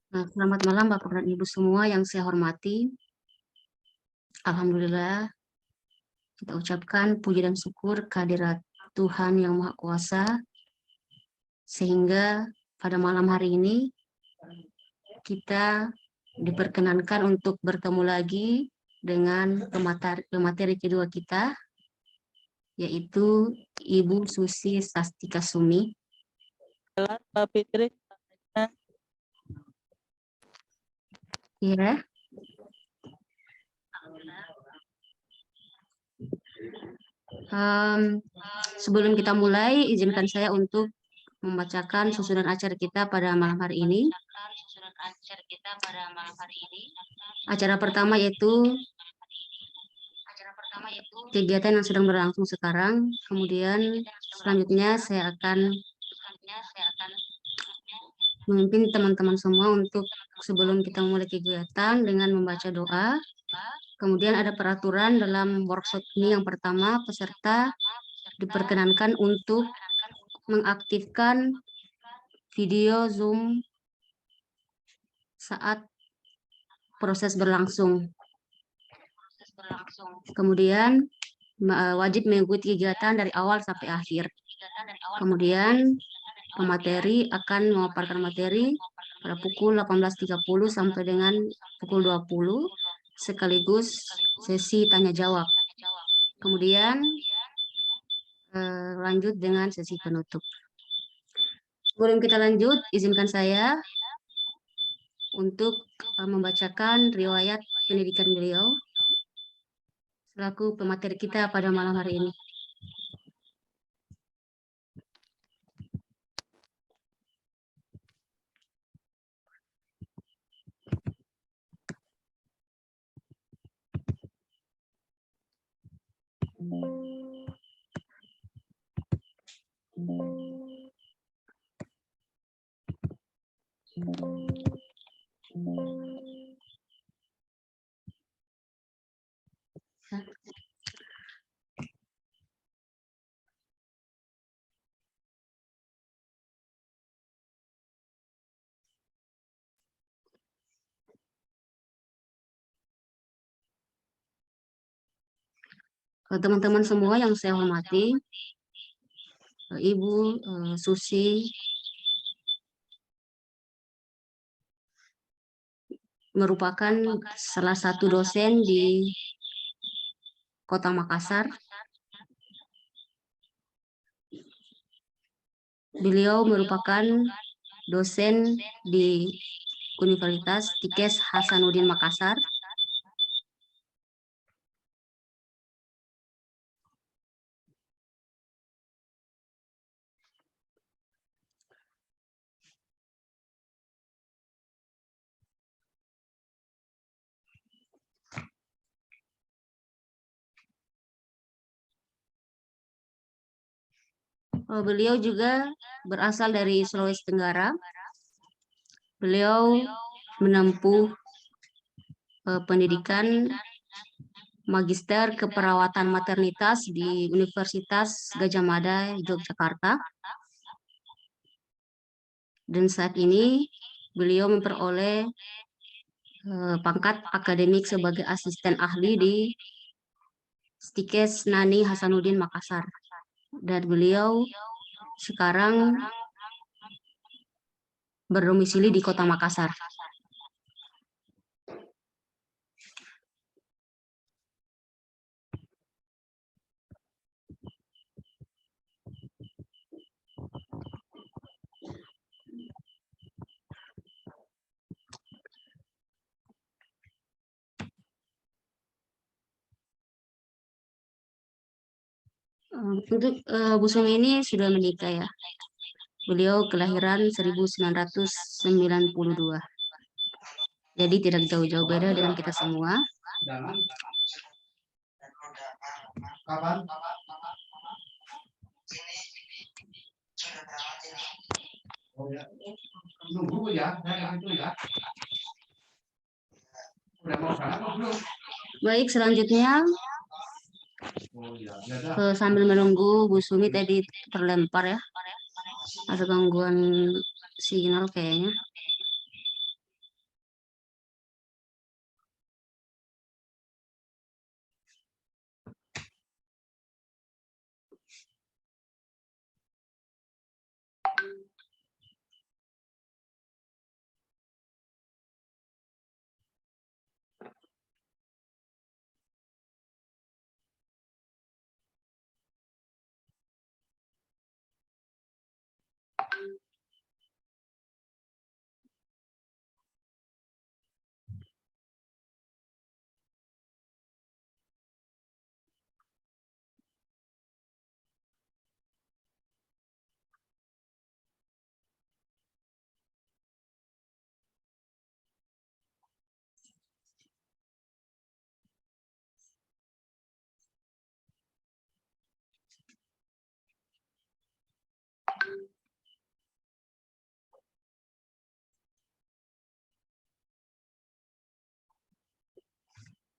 Nah, selamat malam Bapak dan Ibu semua yang saya hormati. Alhamdulillah, kita ucapkan puji dan syukur kehadirat Tuhan Yang Maha Kuasa, sehingga pada malam hari ini kita diperkenankan untuk bertemu lagi dengan pemateri kedua kita, yaitu Ibu Susi Sastika Sumi. Mbak Fitri. Ya. Sebelum kita mulai, izinkan saya untuk membacakan susunan acara kita pada malam hari ini. Acara pertama yaitu kegiatan yang sedang berlangsung sekarang. Kemudian selanjutnya saya akan memimpin teman-teman semua untuk sebelum kita mulai kegiatan dengan membaca doa. Kemudian ada peraturan dalam workshop ini. Yang pertama, peserta diperkenankan untuk mengaktifkan video Zoom saat proses berlangsung. Kemudian wajib mengikuti kegiatan dari awal sampai akhir. Kemudian pemateri akan memaparkan materi pada pukul 18.30 sampai dengan pukul 20, sekaligus sesi tanya jawab. Kemudian lanjut dengan sesi penutup. Sebelum kita lanjut, izinkan saya untuk membacakan riwayat pendidikan beliau selaku pemateri kita pada malam hari ini. Teman-teman semua yang saya hormati, Ibu Susi merupakan salah satu dosen di Kota Makassar. Beliau merupakan dosen di Universitas Tikes Hasanuddin Makassar. Beliau juga berasal dari Sulawesi Tenggara. Beliau menempuh pendidikan Magister Keperawatan Maternitas di Universitas Gadjah Mada, Yogyakarta. Dan saat ini beliau memperoleh pangkat akademik sebagai asisten ahli di Stikes Nani Hasanuddin Makassar. Dan beliau sekarang berdomisili di Kota Makassar. Untuk Bu Sumi ini sudah menikah ya. Beliau kelahiran 1992. Jadi tidak jauh-jauh beda dengan kita semua. Baik, selanjutnya sambil menunggu Bu Sumi tadi terlempar ya. Ada gangguan sinyal kayaknya.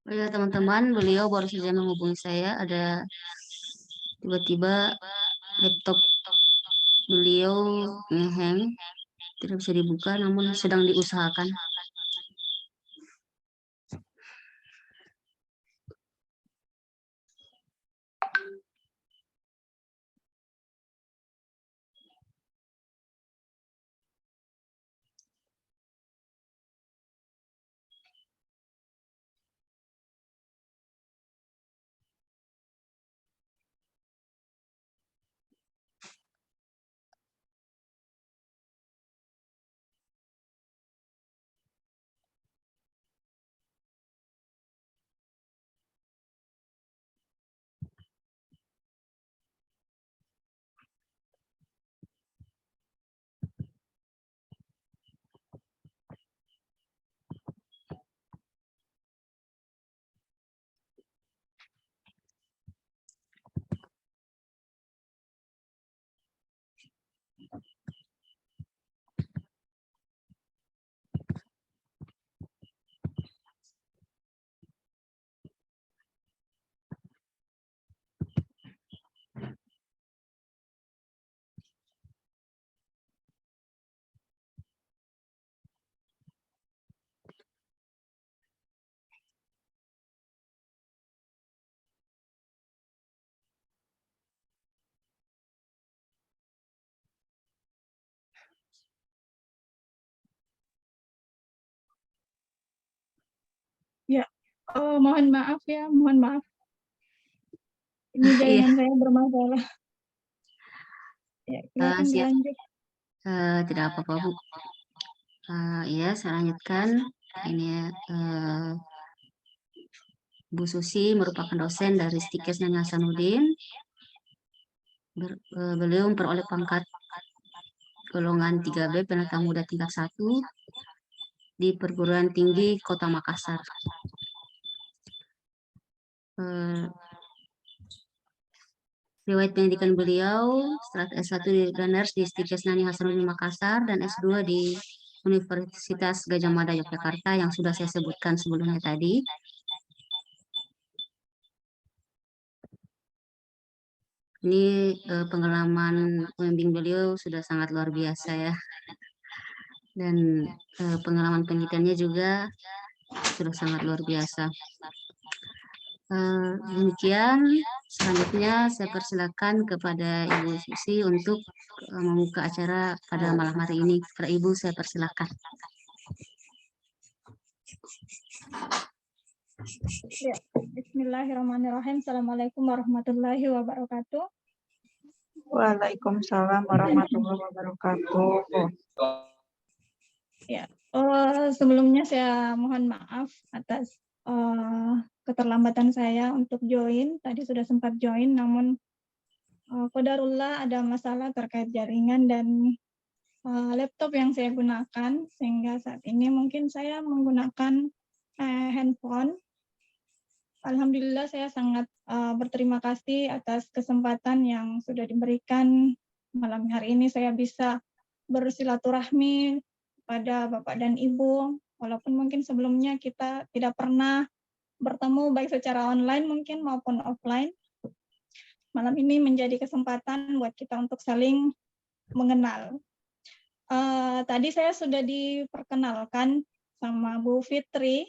Oh ya teman-teman, beliau baru saja menghubungi saya. Ada tiba-tiba laptop beliau ngehang, tidak bisa dibuka, namun sedang diusahakan. Ya, mohon maaf ya, mohon maaf. Ini Iya, jaringan saya bermasalah. Ya, silakan siap. dilanjut. Tidak apa-apa, Bu. Ya, saya lanjutkan. Ini ya, Bu Susi merupakan dosen dari Stikes Nani Hasanuddin. Beliau memperoleh pangkat golongan 3B penata muda tingkat 1 di Perguruan Tinggi Kota Makassar. Riwayat pendidikan beliau, setelah S1 di Daners di Stikes Nani Hasanuddin Makassar dan S2 di Universitas Gadjah Mada Yogyakarta yang sudah saya sebutkan sebelumnya tadi. Ini pengalaman pembimbing beliau sudah sangat luar biasa ya. Dan pengalaman penelitiannya juga sudah sangat luar biasa. Demikian, selanjutnya saya persilakan kepada Ibu Susi untuk membuka acara pada malam hari ini. Kepada Ibu saya persilakan. Ya, Bismillahirrahmanirrahim. Assalamualaikum warahmatullahi wabarakatuh. Waalaikumsalam warahmatullahi wabarakatuh. Ya, sebelumnya saya mohon maaf atas keterlambatan saya untuk join. Tadi sudah sempat join, namun qadarullah ada masalah terkait jaringan dan laptop yang saya gunakan, sehingga saat ini mungkin saya menggunakan handphone. Alhamdulillah saya sangat berterima kasih atas kesempatan yang sudah diberikan malam hari ini. Saya bisa bersilaturahmi pada Bapak dan Ibu, walaupun mungkin sebelumnya kita tidak pernah bertemu baik secara online mungkin maupun offline. Malam ini menjadi kesempatan buat kita untuk saling mengenal. Tadi saya sudah diperkenalkan sama Bu Fitri.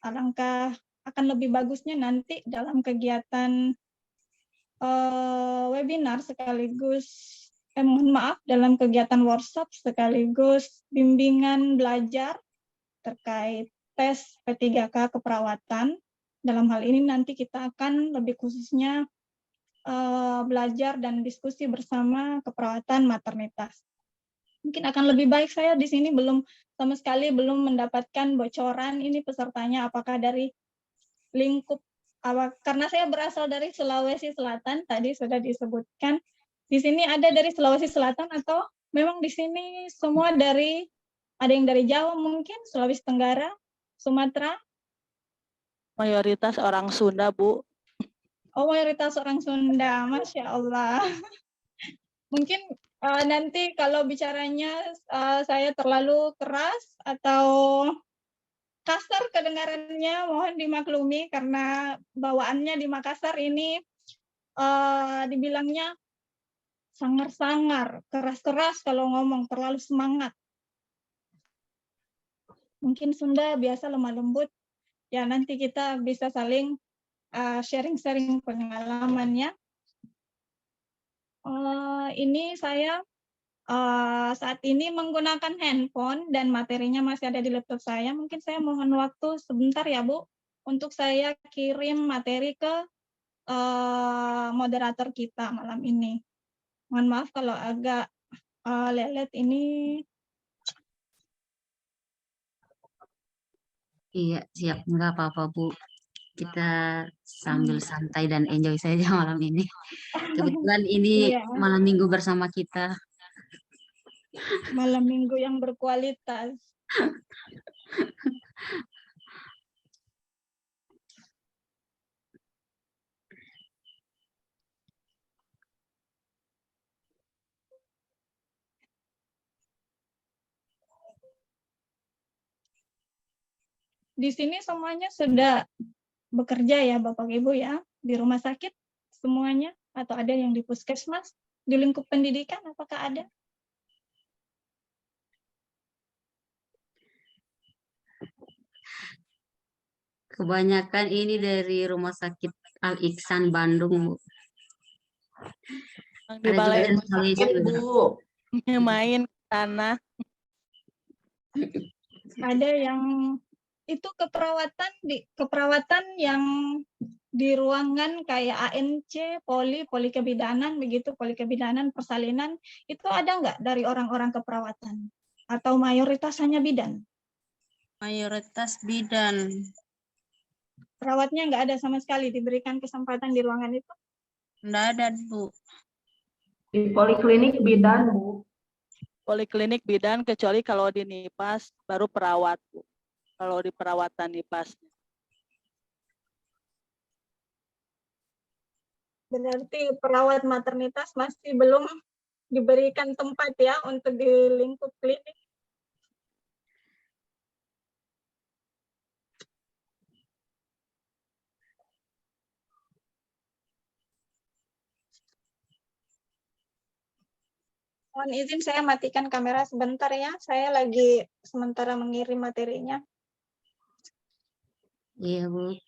Alangkah akan lebih bagusnya nanti dalam kegiatan webinar sekaligus mohon maaf, dalam kegiatan workshop sekaligus bimbingan belajar terkait tes P3K keperawatan. Dalam hal ini nanti kita akan lebih khususnya belajar dan diskusi bersama keperawatan maternitas. Mungkin akan lebih baik, saya di sini sama sekali belum mendapatkan bocoran ini pesertanya apakah dari lingkup karena saya berasal dari Sulawesi Selatan, tadi sudah disebutkan. Di sini ada dari Sulawesi Selatan atau memang di sini semua ada yang dari Jawa mungkin, Sulawesi Tenggara, Sumatera? Mayoritas orang Sunda, Bu. Oh, mayoritas orang Sunda, Masya Allah. Mungkin nanti kalau bicaranya saya terlalu keras atau kasar kedengarannya, mohon dimaklumi karena bawaannya di Makassar ini dibilangnya sangar-sangar, keras-keras kalau ngomong, terlalu semangat. Mungkin Sunda biasa lemah lembut, ya nanti kita bisa saling sharing-sharing pengalamannya. Ini saya saat ini menggunakan handphone dan materinya masih ada di laptop saya. Mungkin saya mohon waktu sebentar ya Bu, untuk saya kirim materi ke moderator kita malam ini. Mohon maaf kalau agak lelet ini. Iya, siap. Nggak apa-apa, Bu. Kita sambil santai dan enjoy saja malam ini. Kebetulan ini Iya, malam minggu bersama kita. malam minggu yang berkualitas. Di sini semuanya sudah bekerja ya Bapak Ibu ya, di rumah sakit semuanya, atau ada yang di puskesmas, di lingkup pendidikan apakah ada? Kebanyakan ini dari Rumah Sakit Al Ihsan Bandung, Bu. Yang di Ada juga balai dari rumah Sulawesi, sakit, Bu. Bu. Main ke sana. Ada yang itu keperawatan yang di ruangan kayak ANC, poli kebidanan begitu, poli kebidanan, persalinan, itu ada nggak dari orang-orang keperawatan? Atau mayoritas hanya bidan? Mayoritas bidan. Perawatnya nggak ada sama sekali diberikan kesempatan di ruangan itu? Nggak ada, Bu. Di poliklinik bidan, Bu. Poliklinik bidan kecuali kalau di NIPAS baru perawat, Bu. Kalau di perawatan NIPAS. Berarti perawat maternitas masih belum diberikan tempat ya untuk di lingkup klinik. Mohon izin saya matikan kamera sebentar ya. Saya lagi sementara mengirim materinya. Iya, Bu.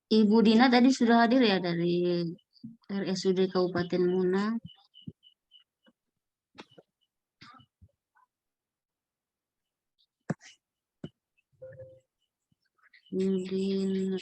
Ibu Dina tadi sudah hadir ya dari RSUD Kabupaten Muna. Mungkin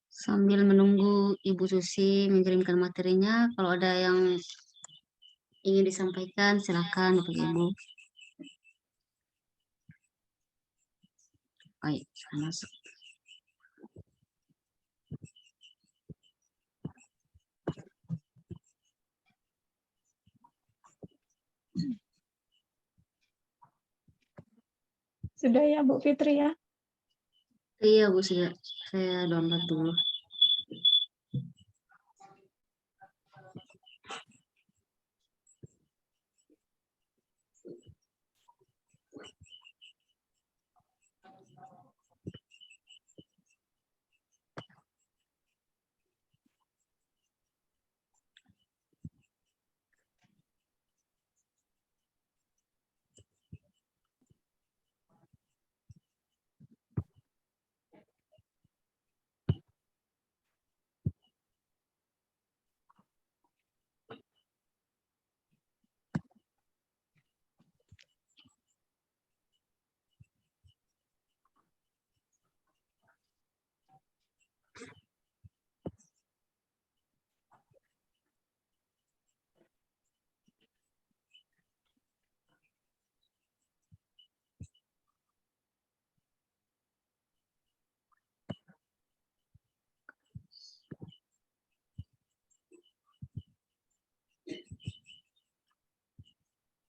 sambil menunggu Ibu Susi mengirimkan materinya, kalau ada yang ingin disampaikan, silakan Bapak Ibu. Baik, masuk. Sudah ya Bu Fitri ya? Iya Bu, sudah. Saya download dulu.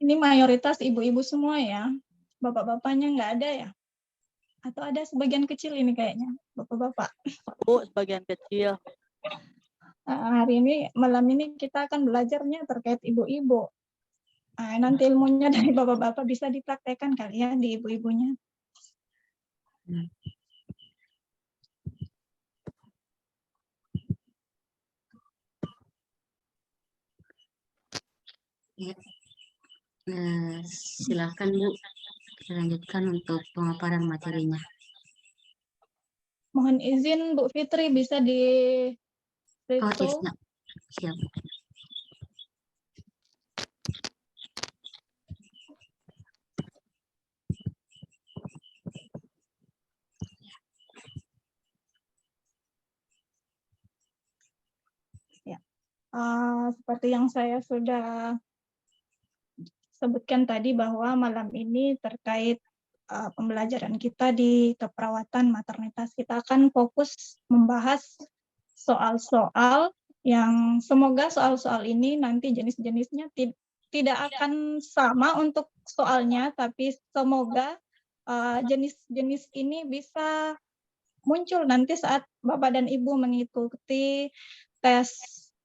Ini mayoritas ibu-ibu semua ya? Bapak-bapaknya nggak ada ya? Atau ada sebagian kecil ini kayaknya, bapak-bapak. Bu, sebagian kecil. Hari ini, malam ini kita akan belajarnya terkait ibu-ibu. Nanti ilmunya dari bapak-bapak bisa dipraktekkan kali ya di ibu-ibunya. Ya. Silakan Bu, lanjutkan untuk pemaparan materinya. Mohon izin Bu Fitri bisa di Oke, restore. siap. Siap. Seperti yang saya sudah sebutkan tadi bahwa malam ini terkait pembelajaran kita di keperawatan maternitas, kita akan fokus membahas soal-soal yang semoga soal-soal ini nanti jenis-jenisnya tidak akan sama untuk soalnya, tapi semoga jenis-jenis ini bisa muncul nanti saat Bapak dan Ibu mengikuti tes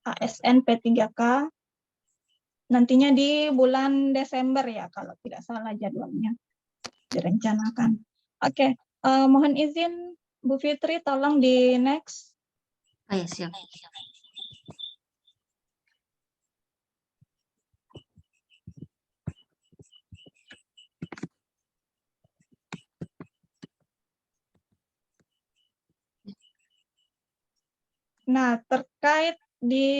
ASN P3K nantinya di bulan Desember ya, kalau tidak salah jadwalnya direncanakan. Oke, mohon izin Bu Fitri, tolong di next. Oh ya, siap. Nah, terkait di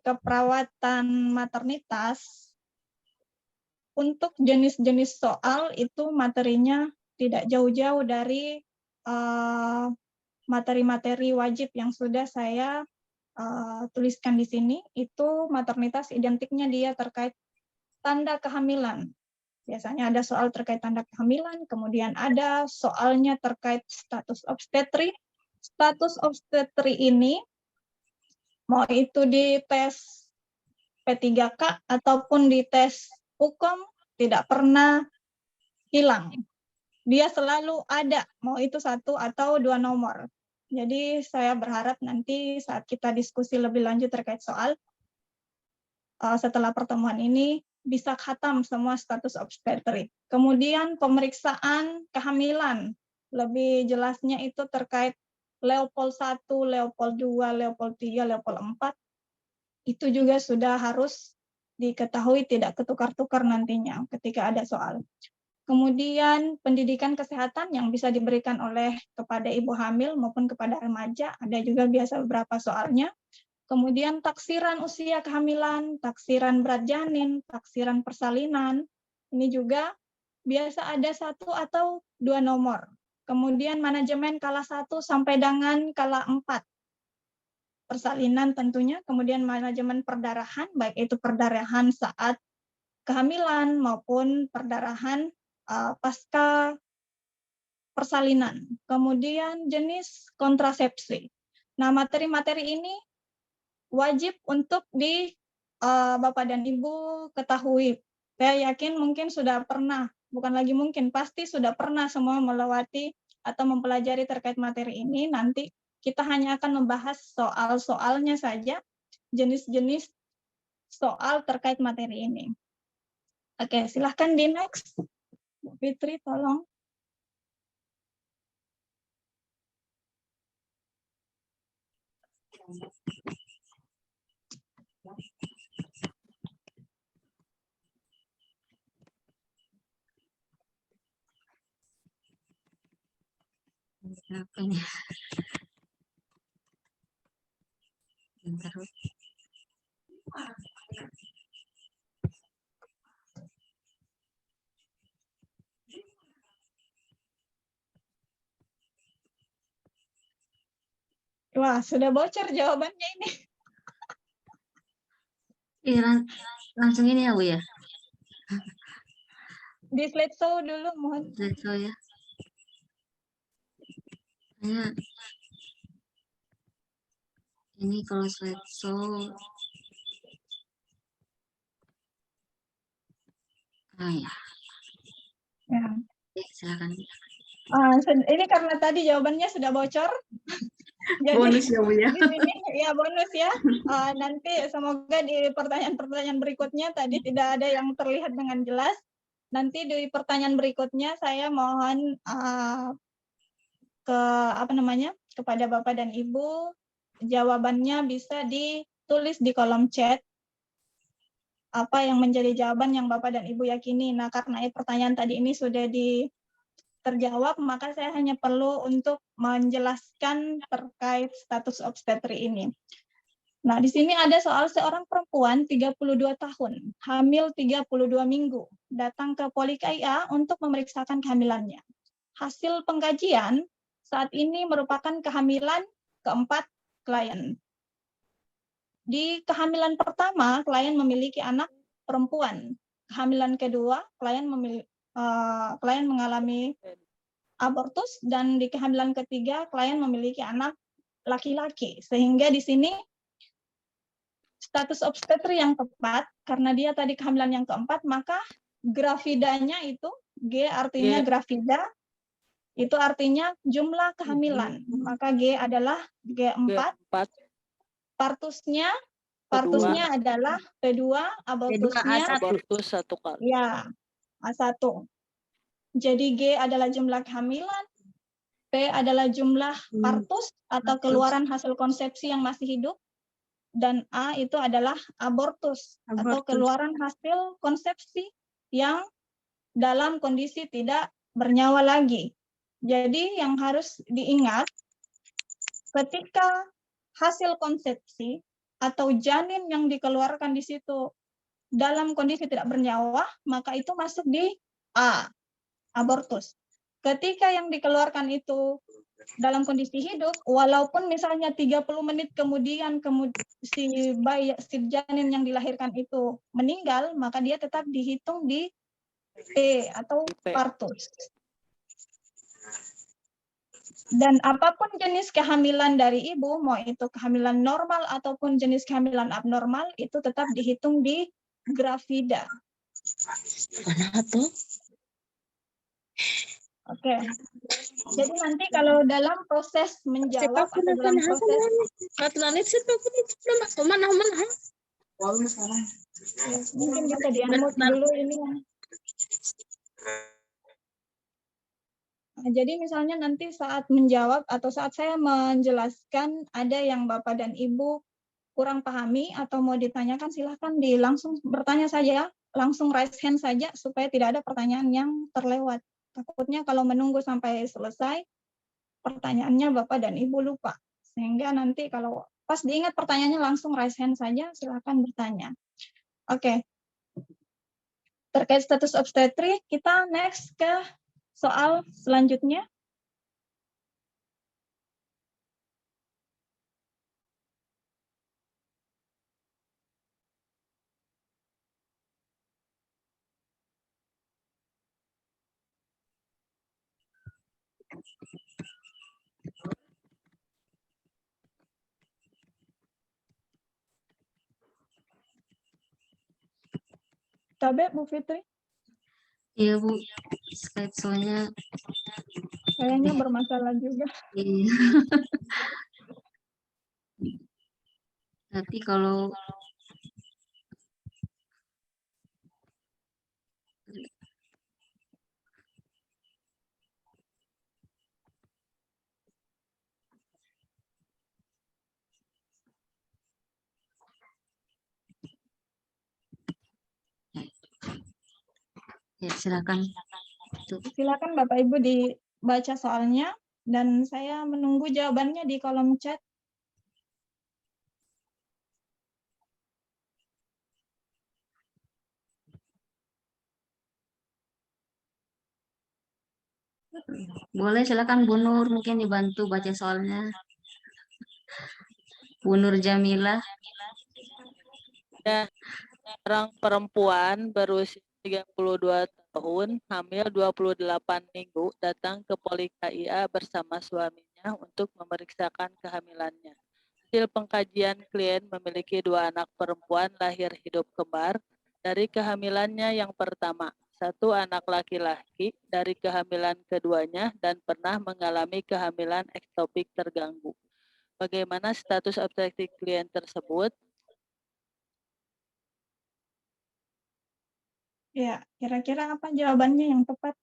keperawatan maternitas, untuk jenis-jenis soal itu materinya tidak jauh-jauh dari materi-materi wajib yang sudah saya tuliskan di sini, itu maternitas identiknya dia terkait tanda kehamilan. Biasanya ada soal terkait tanda kehamilan, kemudian ada soalnya terkait status obstetri. Status obstetri ini, mau itu di tes P3K ataupun di tes UKOM, tidak pernah hilang. Dia selalu ada, mau itu 1 atau 2 nomor. Jadi saya berharap nanti saat kita diskusi lebih lanjut terkait soal, setelah pertemuan ini bisa khatam semua status obstetri. Kemudian pemeriksaan kehamilan, lebih jelasnya itu terkait Leopold 1, Leopold 2, Leopold 3, Leopold 4. Itu juga sudah harus diketahui, tidak ketukar-tukar nantinya ketika ada soal. Kemudian pendidikan kesehatan yang bisa diberikan oleh kepada ibu hamil maupun kepada remaja, ada juga biasa beberapa soalnya. Kemudian taksiran usia kehamilan, taksiran berat janin, taksiran persalinan, ini juga biasa ada 1 atau 2 nomor. Kemudian manajemen kala 1 sampai dengan kala 4. Persalinan tentunya, kemudian manajemen perdarahan, baik itu perdarahan saat kehamilan maupun perdarahan pasca persalinan. Kemudian jenis kontrasepsi. Nah, materi-materi ini wajib untuk di Bapak dan Ibu ketahui. Saya yakin mungkin sudah pernah, bukan lagi mungkin, pasti sudah pernah semua melewati atau mempelajari terkait materi ini. Nanti kita hanya akan membahas soal-soalnya saja, jenis-jenis soal terkait materi ini. Oke, silahkan di next. Bu Fitri, tolong. Apa ini? Bentar. Wah, sudah bocor jawabannya ini. Langsung ini ya, Bu ya. Di slideshow dulu, mohon. So ya. Ini kalau slideshow. Ya. Ya. Oke, silakan. Ini karena tadi jawabannya sudah bocor. Jadi, Bonus ya, Bu ya. di sini ya bonus ya. Nanti semoga di pertanyaan-pertanyaan berikutnya tadi tidak ada yang terlihat dengan jelas. Nanti di pertanyaan berikutnya saya mohon kepada Bapak dan Ibu jawabannya bisa ditulis di kolom chat. Apa yang menjadi jawaban yang Bapak dan Ibu yakini. Nah, karena pertanyaan tadi ini sudah terjawab, maka saya hanya perlu untuk menjelaskan terkait status obstetri ini. Nah, di sini ada soal seorang perempuan 32 tahun, hamil 32 minggu, datang ke Poli KIA untuk memeriksakan kehamilannya. Hasil pengkajian saat ini merupakan kehamilan keempat klien. Di kehamilan pertama, klien memiliki anak perempuan. Kehamilan kedua, klien mengalami abortus, dan di kehamilan ketiga klien memiliki anak laki-laki. Sehingga di sini status obstetri yang tepat, karena dia tadi kehamilan yang keempat, maka gravidanya itu, G artinya gravida, itu artinya jumlah kehamilan. Maka G adalah G4. Partusnya adalah P2, abortusnya abortus 1 kali. ya A1. Jadi G adalah jumlah kehamilan, P adalah jumlah partus atau keluaran hasil konsepsi yang masih hidup, dan A itu adalah abortus atau keluaran hasil konsepsi yang dalam kondisi tidak bernyawa lagi. Jadi yang harus diingat, ketika hasil konsepsi atau janin yang dikeluarkan di situ dalam kondisi tidak bernyawa, maka itu masuk di A, abortus. ketika yang dikeluarkan itu dalam kondisi hidup, walaupun misalnya 30 menit kemudian si bayi, si janin yang dilahirkan itu meninggal, maka dia tetap dihitung di P atau P. partus. Dan apapun jenis kehamilan dari ibu, mau itu kehamilan normal ataupun jenis kehamilan abnormal, itu tetap dihitung di gravida. Oke. Jadi nanti kalau dalam proses menjawab atau dalam proses mungkin bisa di-unmute dulu ini. Nah, jadi misalnya nanti saat menjawab atau saat saya menjelaskan ada yang Bapak dan Ibu kurang pahami atau mau ditanyakan, silahkan langsung bertanya saja, langsung raise hand saja supaya tidak ada pertanyaan yang terlewat. Takutnya kalau menunggu sampai selesai, pertanyaannya Bapak dan Ibu lupa. Sehingga nanti kalau pas diingat pertanyaannya langsung raise hand saja, silahkan bertanya. Oke. Terkait status obstetrik, kita next ke soal selanjutnya. Tabe, Bu Fitri, Iya Bu, Skype soalnya kayaknya bermasalah juga. iya. Tapi kalau ya silakan. Silakan Bapak Ibu dibaca soalnya dan saya menunggu jawabannya di kolom chat. Boleh silakan Bu Nur, mungkin dibantu baca soalnya. Bu Nur Jamila. Dan seorang perempuan berusia 32 tahun, hamil 28 minggu, datang ke Poli KIA bersama suaminya untuk memeriksakan kehamilannya. Hasil pengkajian, klien memiliki 2 anak perempuan lahir hidup kembar dari kehamilannya yang pertama, 1 anak laki-laki dari kehamilan keduanya, dan pernah mengalami kehamilan ektopik terganggu. Bagaimana status obstetrik klien tersebut? Ya, kira-kira apa jawabannya yang tepat?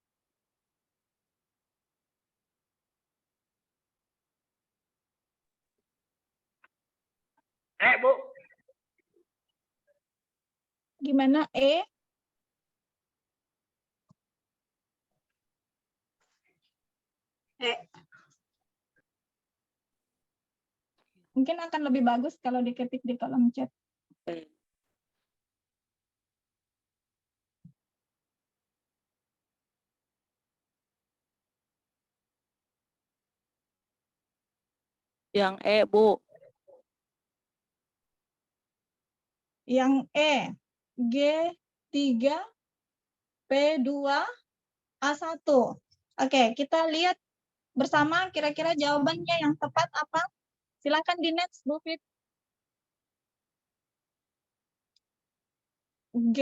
Bu. Gimana E? Mungkin akan lebih bagus kalau diketik di kolom chat. Yang E, Bu. Yang E, G3, P2, A1. Oke, kita lihat bersama kira-kira jawabannya yang tepat apa? Silakan di next, Bu Fit. G,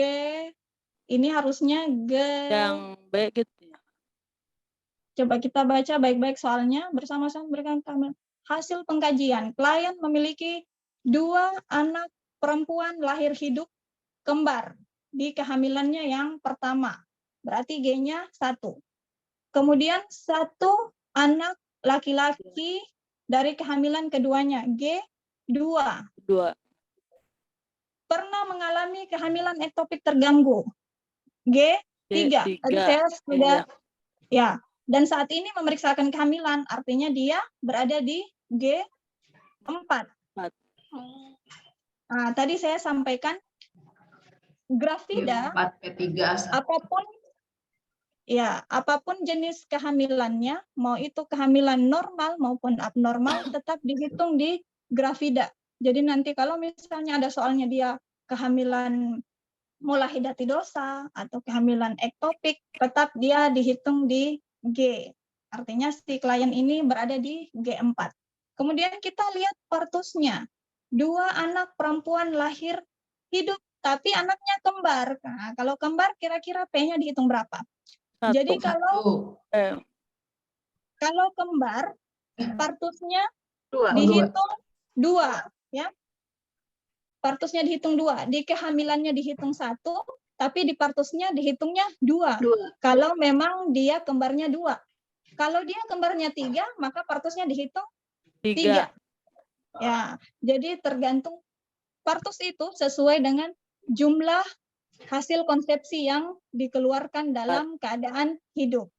ini harusnya G. Yang B gitu ya. Coba kita baca baik-baik soalnya bersama-sama berikan hasil pengkajian. Klien memiliki 2 anak perempuan lahir hidup kembar di kehamilannya yang pertama. Berarti G-nya 1. Kemudian 1 anak laki-laki dari kehamilan keduanya, G2. 2. Pernah mengalami kehamilan ektopik terganggu, G3. Tadi saya sudah, ya. Dan saat ini memeriksakan kehamilan, artinya dia berada di G4. Nah, tadi saya sampaikan gravida, apapun Ya, apapun jenis kehamilannya, mau itu kehamilan normal maupun abnormal, tetap dihitung di grafida. Jadi nanti kalau misalnya ada soalnya dia kehamilan mulahidatidosa atau kehamilan ektopik, tetap dia dihitung di G. Artinya si klien ini berada di G4. Kemudian kita lihat partusnya. 2 anak perempuan lahir hidup, tapi anaknya kembar. Nah, kalau kembar kira-kira P-nya dihitung berapa? Jadi Satu. kalau kembar partusnya Dua. dihitung 2, ya. Partusnya dihitung 2, di kehamilannya dihitung 1, tapi di partusnya dihitungnya 2. Kalau memang dia kembarnya 2. Kalau dia kembarnya 3, maka partusnya dihitung 3. Ya, jadi tergantung partus itu sesuai dengan jumlah hasil konsepsi yang dikeluarkan dalam keadaan hidup.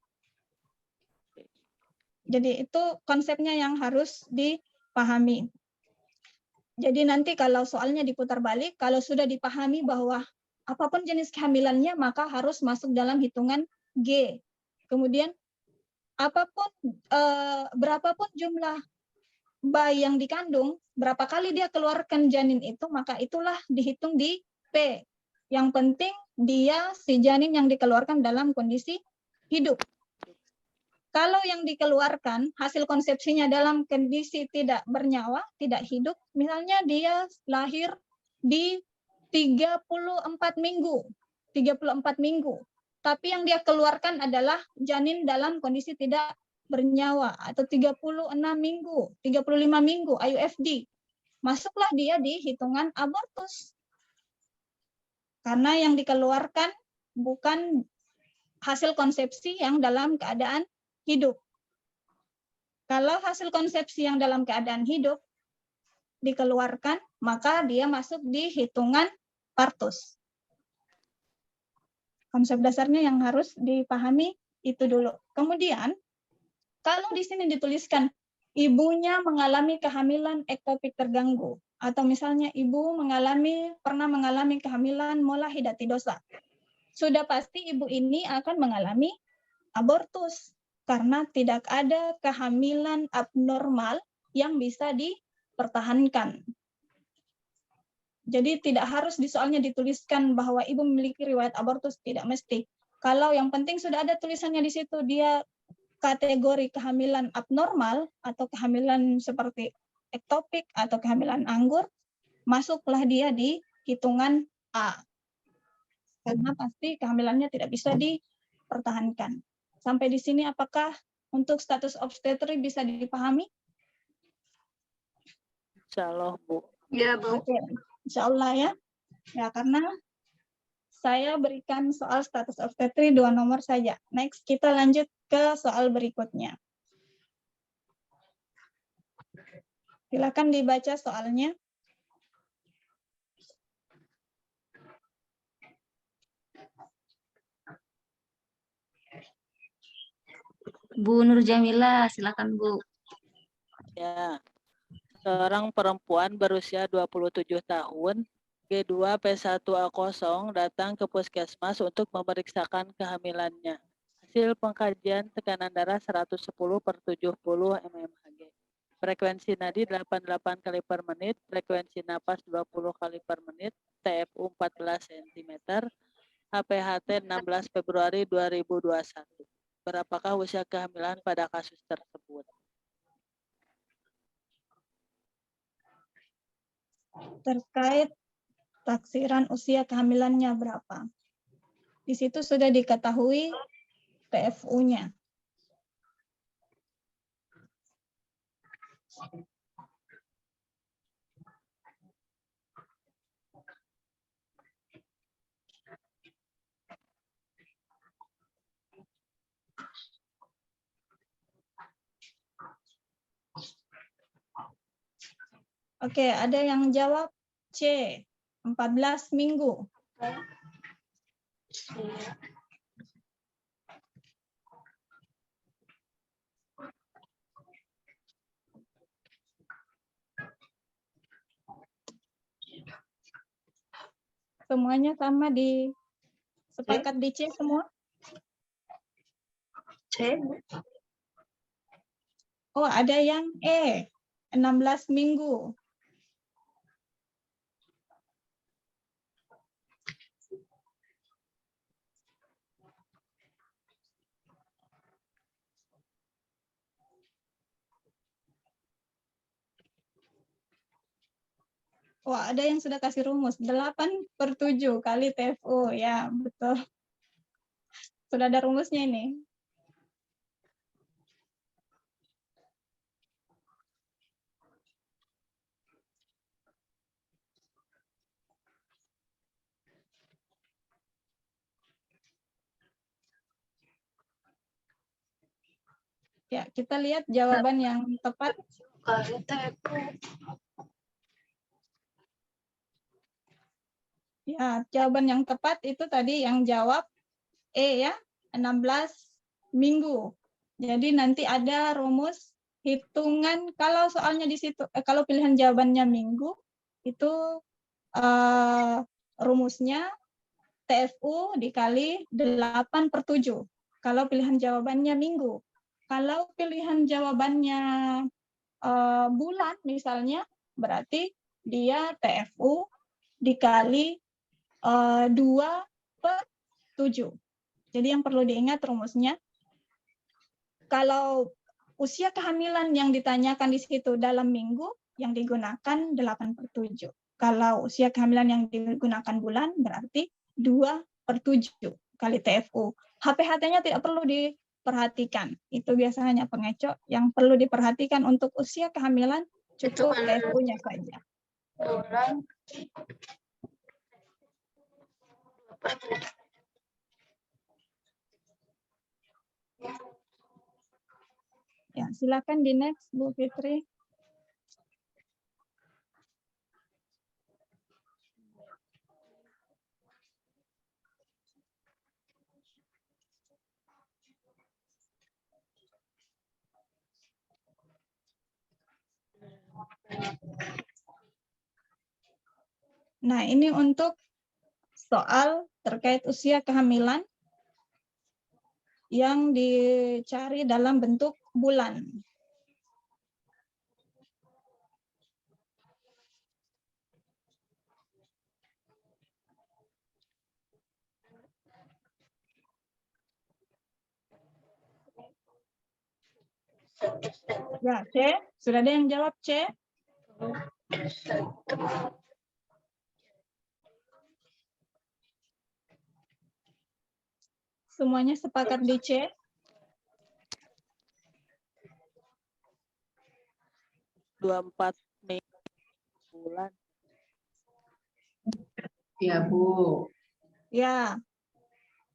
Jadi itu konsepnya yang harus dipahami. Jadi nanti kalau soalnya diputar balik, kalau sudah dipahami bahwa apapun jenis kehamilannya maka harus masuk dalam hitungan G. Kemudian apapun berapapun jumlah bayi yang dikandung, berapa kali dia keluarkan janin itu, maka itulah dihitung di P. Yang penting dia si janin yang dikeluarkan dalam kondisi hidup. Kalau yang dikeluarkan hasil konsepsinya dalam kondisi tidak bernyawa, tidak hidup, misalnya dia lahir di 34 minggu, 34 minggu. Tapi yang dia keluarkan adalah janin dalam kondisi tidak bernyawa atau 36 minggu, 35 minggu IUFD. Masuklah dia di hitungan abortus. Karena yang dikeluarkan bukan hasil konsepsi yang dalam keadaan hidup. Kalau hasil konsepsi yang dalam keadaan hidup dikeluarkan, maka dia masuk di hitungan partus. Konsep dasarnya yang harus dipahami itu dulu. Kemudian, kalau di sini dituliskan ibunya mengalami kehamilan ektopik terganggu, atau misalnya ibu pernah mengalami kehamilan mulahidatidosa, sudah pasti ibu ini akan mengalami abortus. Karena tidak ada kehamilan abnormal yang bisa dipertahankan. Jadi tidak harus di soalnya dituliskan bahwa ibu memiliki riwayat abortus, tidak mesti. Kalau yang penting sudah ada tulisannya di situ, dia kategori kehamilan abnormal atau kehamilan seperti ektopik atau kehamilan anggur, masuklah dia di hitungan A. Karena pasti kehamilannya tidak bisa dipertahankan. Sampai di sini apakah untuk status obstetri bisa dipahami? Insya Allah, Bu. Ya, Bu. Oke, insya Allah ya. Ya, karena saya berikan soal status obstetri 2 nomor saja. Next, kita lanjut ke soal berikutnya. Silakan dibaca soalnya. Bu Nur Jamila, silakan Bu. Ya. Seorang perempuan berusia 27 tahun, G2 P1A0 datang ke puskesmas untuk memeriksakan kehamilannya. Hasil pengkajian tekanan darah 110/70 mmHg. Frekuensi nadi 88 kali per menit, frekuensi napas 20 kali per menit, TFU 14 cm, HPHT 16 Februari 2021. Berapakah usia kehamilan pada kasus tersebut? Terkait taksiran usia kehamilannya berapa. Di situ sudah diketahui TFU-nya. Oke, ada yang jawab C, 14 minggu. Semuanya sama sepakat di C semua? C. Oh, ada yang E, 16 minggu. Wah, ada yang sudah kasih rumus. 8/7 kali TFU. Ya, betul. Sudah ada rumusnya ini. Ya, kita lihat jawaban yang tepat. Kali TFU. Ya, jawaban yang tepat itu tadi yang jawab E ya, 16 minggu. Jadi nanti ada rumus hitungan, kalau soalnya di situ, kalau pilihan jawabannya minggu, itu rumusnya TFU dikali 8/7. Kalau pilihan jawabannya minggu. Kalau pilihan jawabannya bulan misalnya, berarti dia TFU dikali 2/7. Jadi yang perlu diingat rumusnya, kalau usia kehamilan yang ditanyakan di situ dalam minggu, yang digunakan 8/7. Kalau usia kehamilan yang digunakan bulan, berarti 2/7 kali TFU. HPHT-nya tidak perlu diperhatikan. Itu biasanya pengecoh. Yang perlu diperhatikan untuk usia kehamilan, cukup TFU-nya saja. Bulan. Ya, silakan di next, Bu Fitri. Nah, ini untuk soal terkait usia kehamilan yang dicari dalam bentuk bulan. Ya, C. Sudah ada yang jawab C? Semuanya sepakat di C? bulan. Ya, Bu. Ya.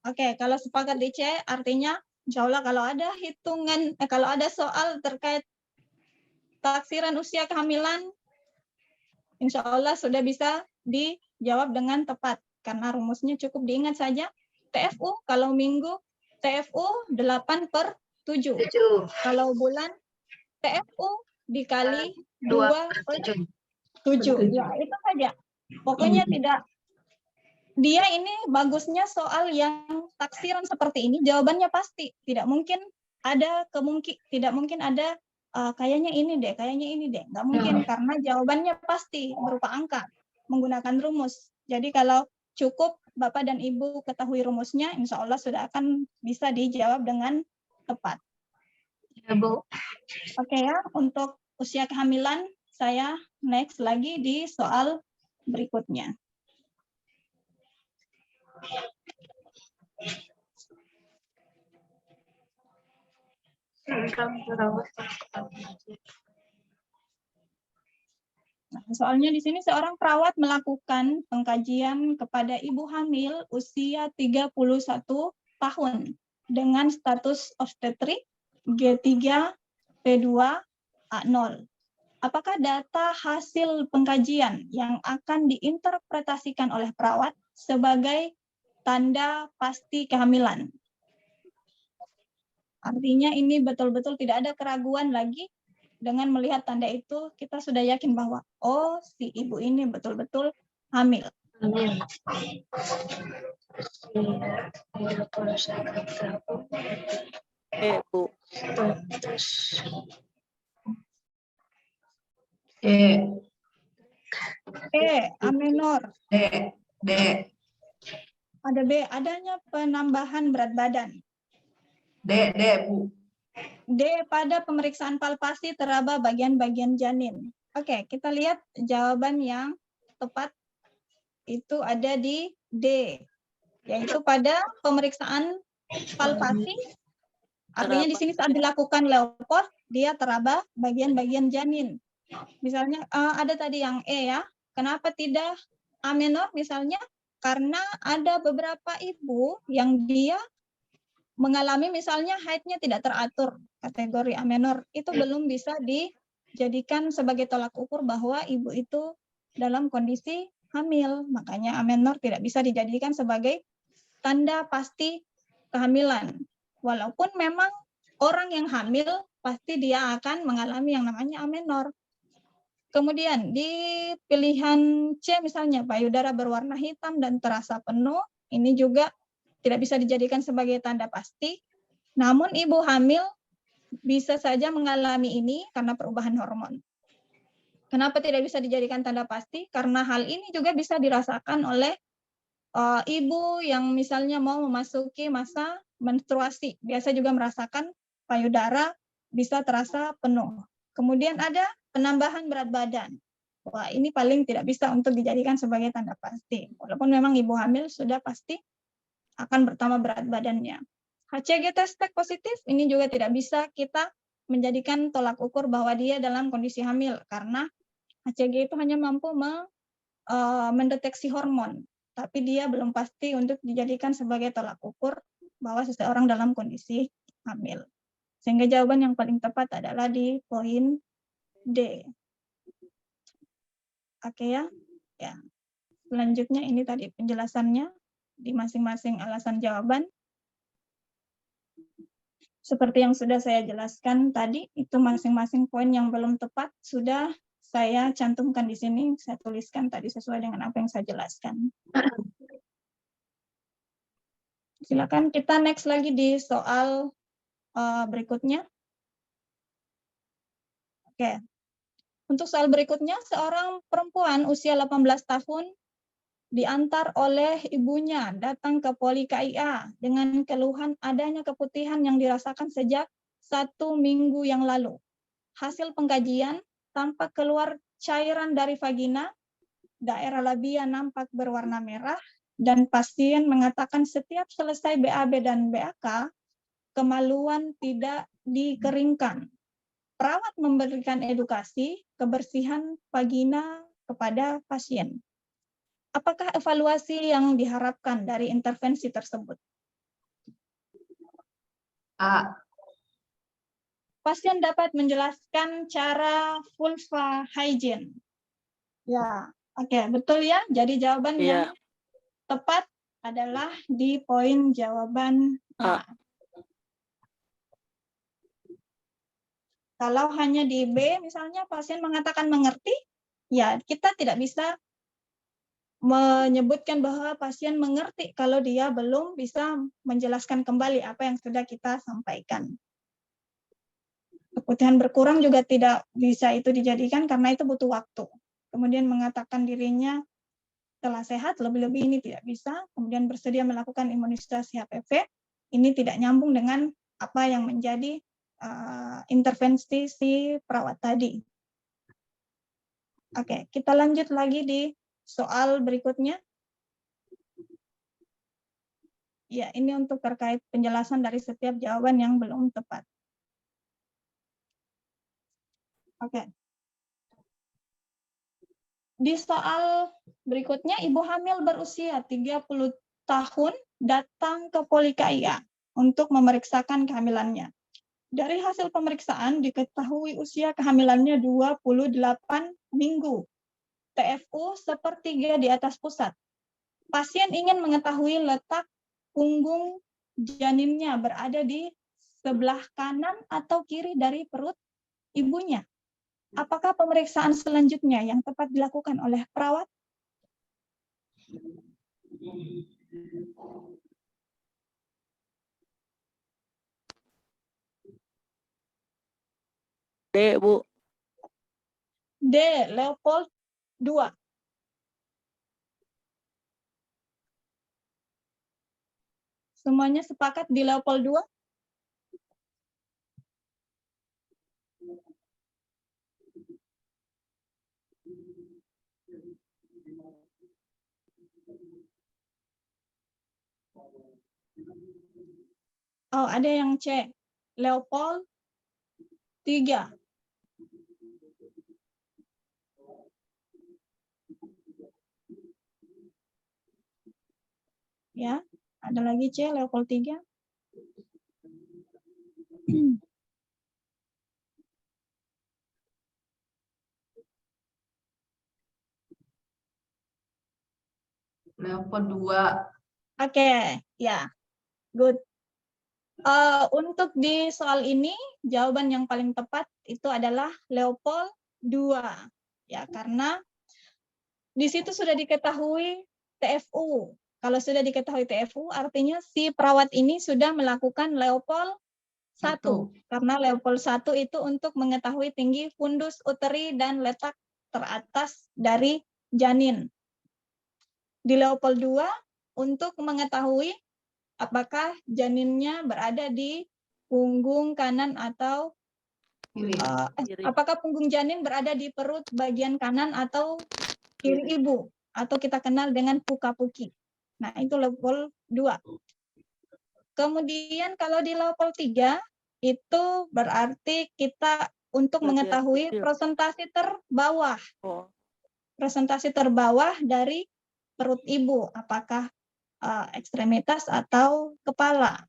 Oke, kalau sepakat di C, artinya insya Allah kalau ada hitungan, kalau ada soal terkait taksiran usia kehamilan, insya Allah sudah bisa dijawab dengan tepat. Karena rumusnya cukup diingat saja. TFU, kalau minggu, TFU 8/7. Kalau bulan, TFU dikali 2/7. Ya, itu saja. Pokoknya tidak. Dia ini bagusnya soal yang taksiran seperti ini, jawabannya pasti. Tidak mungkin ada tidak mungkin ada kayaknya ini deh. Nggak mungkin, karena jawabannya pasti berupa angka, menggunakan rumus. Jadi kalau cukup Bapak dan Ibu ketahui rumusnya, insya Allah sudah akan bisa dijawab dengan tepat. Ya, Bu. Oke ya, untuk usia kehamilan, saya next lagi di soal berikutnya. Nah, soalnya di sini seorang perawat melakukan pengkajian kepada ibu hamil usia 31 tahun dengan status obstetrik G3 P2 A0. Apakah data hasil pengkajian yang akan diinterpretasikan oleh perawat sebagai tanda pasti kehamilan? Artinya ini betul-betul tidak ada keraguan lagi. Dengan melihat tanda itu, kita sudah yakin bahwa, oh, si ibu ini betul-betul hamil. Amin. Bu. D. Amenor. D. D. Ada B, adanya penambahan berat badan. D. D, Bu. D, pada pemeriksaan palpasi teraba bagian-bagian janin. Oke, kita lihat jawaban yang tepat itu ada di D, yaitu pada pemeriksaan palpasi. Artinya di sini saat dilakukan Leopold, dia teraba bagian-bagian janin. Misalnya ada tadi yang E ya, kenapa tidak A menor misalnya? Karena ada beberapa ibu yang dia mengalami misalnya haidnya tidak teratur, kategori A menor, itu belum bisa dijadikan sebagai tolak ukur bahwa ibu itu dalam kondisi hamil. Makanya A menor tidak bisa dijadikan sebagai tanda pasti kehamilan. Walaupun memang orang yang hamil pasti dia akan mengalami yang namanya A menor. Kemudian di pilihan C misalnya payudara berwarna hitam dan terasa penuh, ini juga tidak bisa dijadikan sebagai tanda pasti. Namun ibu hamil bisa saja mengalami ini karena perubahan hormon. Kenapa tidak bisa dijadikan tanda pasti? Karena hal ini juga bisa dirasakan oleh ibu yang misalnya mau memasuki masa menstruasi. Biasa juga merasakan payudara bisa terasa penuh. Kemudian ada penambahan berat badan. Wah, ini paling tidak bisa untuk dijadikan sebagai tanda pasti. Walaupun memang ibu hamil sudah pasti akan bertambah berat badannya. HCG test positif ini juga tidak bisa kita menjadikan tolak ukur bahwa dia dalam kondisi hamil karena HCG itu hanya mampu mendeteksi hormon, tapi dia belum pasti untuk dijadikan sebagai tolak ukur bahwa seseorang dalam kondisi hamil. Sehingga jawaban yang paling tepat adalah di poin D. Oke ya. Ya. Selanjutnya ini tadi penjelasannya di masing-masing alasan jawaban. Seperti yang sudah saya jelaskan tadi, itu masing-masing poin yang belum tepat sudah saya cantumkan di sini, saya tuliskan tadi sesuai dengan apa yang saya jelaskan. Silakan kita next lagi di soal berikutnya. Oke. Untuk soal berikutnya, seorang perempuan usia 18 tahun diantar oleh ibunya datang ke Poli KIA dengan keluhan adanya keputihan yang dirasakan sejak 1 minggu yang lalu. Hasil pengkajian tampak keluar cairan dari vagina, daerah labia nampak berwarna merah, dan pasien mengatakan setiap selesai BAB dan BAK, kemaluan tidak dikeringkan. Perawat memberikan edukasi kebersihan vagina kepada pasien. Apakah evaluasi yang diharapkan dari intervensi tersebut? A. Pasien dapat menjelaskan cara vulva hygiene. Ya, oke, betul ya. Jadi jawaban yang tepat adalah di poin jawaban A. Kalau hanya di B, misalnya pasien mengatakan mengerti, ya kita tidak bisa menyebutkan bahwa pasien mengerti kalau dia belum bisa menjelaskan kembali apa yang sudah kita sampaikan. Keputihan berkurang juga tidak bisa itu dijadikan karena itu butuh waktu. Kemudian mengatakan dirinya telah sehat, lebih-lebih ini tidak bisa. Kemudian bersedia melakukan imunisasi HPV, ini tidak nyambung dengan apa yang menjadi intervensi si perawat tadi. Oke, kita lanjut lagi di soal berikutnya. Ya, ini untuk terkait penjelasan dari setiap jawaban yang belum tepat. Oke. Di soal berikutnya, ibu hamil berusia 30 tahun datang ke Poli KIA untuk memeriksakan kehamilannya. Dari hasil pemeriksaan diketahui usia kehamilannya 28 minggu. TFU sepertiga di atas pusat. Pasien ingin mengetahui letak punggung janinnya berada di sebelah kanan atau kiri dari perut ibunya. Apakah pemeriksaan selanjutnya yang tepat dilakukan oleh perawat? D, Bu. D. Leopold 2. Semuanya sepakat di Leopold 2? Oh, ada yang C. Leopold 3. Ya, ada lagi C, Leopold 3. Leopold 2. Oke, ya. Good. Untuk di soal ini, jawaban yang paling tepat itu adalah Leopold 2. Ya, karena di situ sudah diketahui TFU. Kalau sudah diketahui TFU, artinya si perawat ini sudah melakukan Leopold 1. Karena Leopold 1 itu untuk mengetahui tinggi fundus uteri dan letak teratas dari janin. Di Leopold 2, untuk mengetahui apakah janinnya berada di punggung kanan atau Kiri. apakah punggung janin berada di perut bagian kanan atau kiri ibu, atau kita kenal dengan puka-puki. Nah, itu Leopold 2. Kemudian kalau di Leopold 3, itu berarti kita untuk Bagian mengetahui kecil. presentasi terbawah. Oh, Presentasi terbawah dari perut ibu, apakah ekstremitas atau kepala.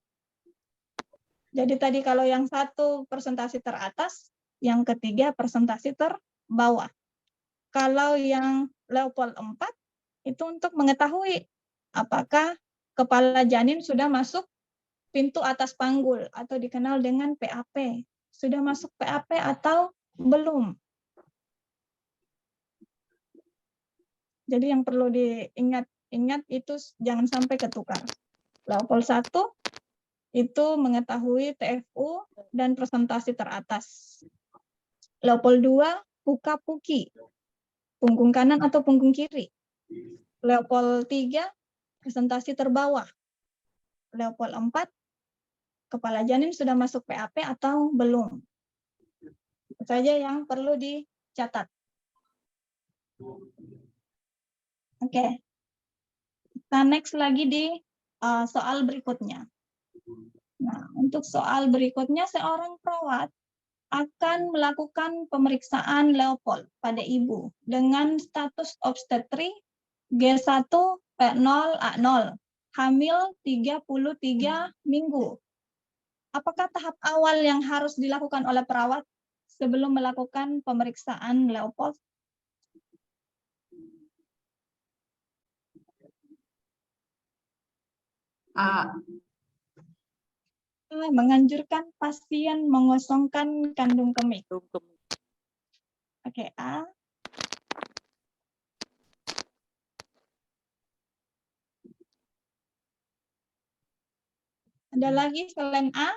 Jadi tadi kalau yang satu presentasi teratas, yang ketiga presentasi terbawah. Kalau yang Leopold 4, itu untuk mengetahui apakah kepala janin sudah masuk pintu atas panggul atau dikenal dengan PAP. Sudah masuk PAP atau belum. Jadi yang perlu diingat itu jangan sampai ketukar. Leopold 1 itu mengetahui TFU dan presentasi teratas. Leopold 2, puka-puki, punggung kanan atau punggung kiri. Leopold 3, presentasi terbawah. Leopold 4, kepala janin sudah masuk PAP atau belum. Itu saja yang perlu dicatat. Oke. Kita next lagi di soal berikutnya. Nah, untuk soal berikutnya, seorang perawat akan melakukan pemeriksaan Leopold pada ibu dengan status obstetri G1 P0 A0, hamil 33 minggu. Apakah tahap awal yang harus dilakukan oleh perawat sebelum melakukan pemeriksaan Leopold? A. Menganjurkan pasien mengosongkan kandung kemih. Oke, A. Ada lagi selain A?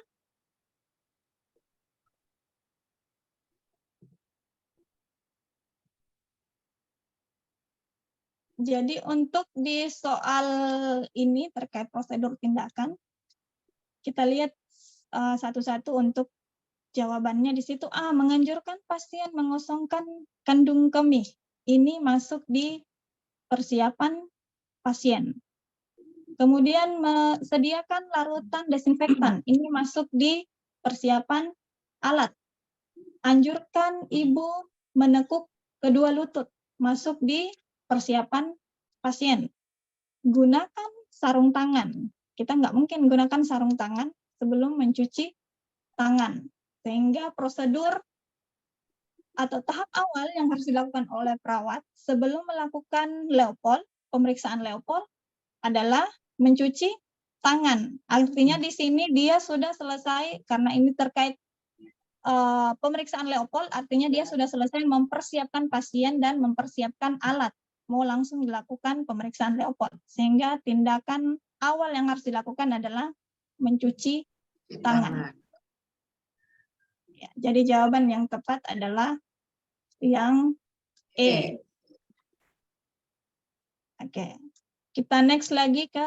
Jadi untuk di soal ini terkait prosedur tindakan, kita lihat satu-satu untuk jawabannya di situ. A, menganjurkan pasien mengosongkan kandung kemih. Ini masuk di persiapan pasien. Kemudian sediakan larutan desinfektan. Ini masuk di persiapan alat. Anjurkan ibu menekuk kedua lutut. Masuk di persiapan pasien. Gunakan sarung tangan. Kita nggak mungkin gunakan sarung tangan sebelum mencuci tangan. Sehingga prosedur atau tahap awal yang harus dilakukan oleh perawat sebelum melakukan Leopold, pemeriksaan Leopold adalah mencuci tangan. Artinya di sini dia sudah selesai, karena ini terkait pemeriksaan Leopold, artinya dia sudah selesai mempersiapkan pasien dan mempersiapkan alat. Mau langsung dilakukan pemeriksaan Leopold. Sehingga tindakan awal yang harus dilakukan adalah mencuci tangan. Ya, jadi jawaban yang tepat adalah yang E. Oke, kita next lagi ke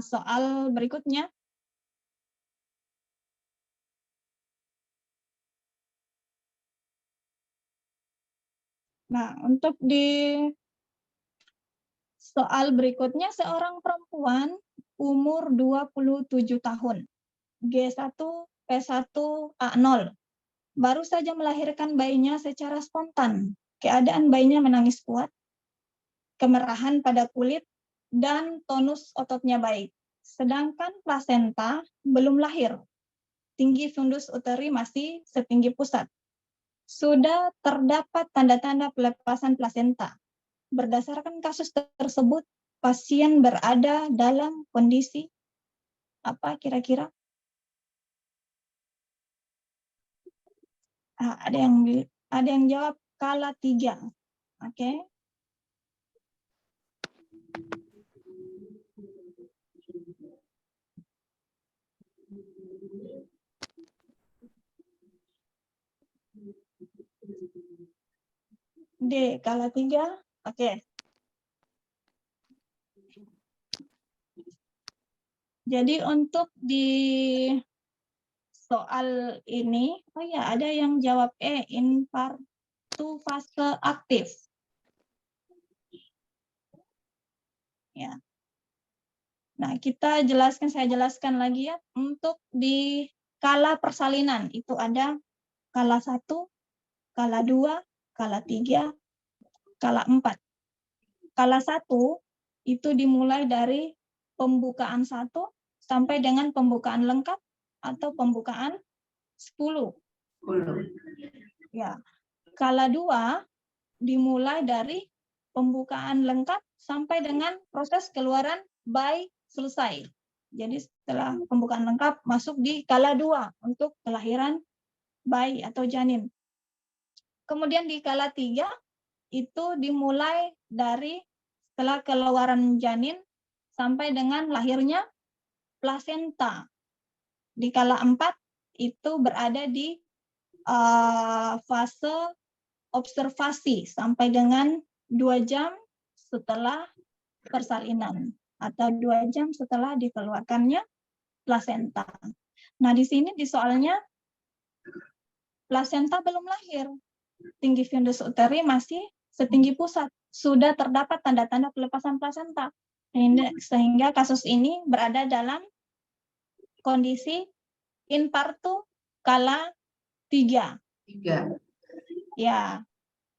soal berikutnya. Nah, untuk di soal berikutnya, seorang perempuan umur 27 tahun, G1, P1, A0, baru saja melahirkan bayinya secara spontan. Keadaan bayinya menangis kuat, kemerahan pada kulit, dan tonus ototnya baik. Sedangkan plasenta belum lahir. Tinggi fundus uteri masih setinggi pusat. Sudah terdapat tanda-tanda pelepasan plasenta. Berdasarkan kasus tersebut, pasien berada dalam kondisi apa kira-kira? Ada yang jawab kala 3. Oke. D, kala 3. Oke. Jadi untuk di soal ini, oh ya ada yang jawab E, infartu fase aktif. Ya. Nah, saya jelaskan lagi ya. Untuk di kala persalinan itu ada kala 1, kala 2, kala 3, kala 4. Kala 1 itu dimulai dari pembukaan 1 sampai dengan pembukaan lengkap atau pembukaan 10. Ya. Kala 2 dimulai dari pembukaan lengkap sampai dengan proses keluaran bayi selesai. Jadi setelah pembukaan lengkap masuk di kala 2 untuk kelahiran bayi atau janin. Kemudian di kala 3 itu dimulai dari setelah keluaran janin sampai dengan lahirnya plasenta. Di kala 4 itu berada di fase observasi sampai dengan 2 jam setelah persalinan atau 2 jam setelah dikeluarkannya plasenta. Nah, di sini di soalnya plasenta belum lahir. Tinggi fundus uteri masih setinggi pusat. Sudah terdapat tanda-tanda pelepasan plasenta. Sehingga kasus ini berada dalam kondisi infartu kala 3. Ya,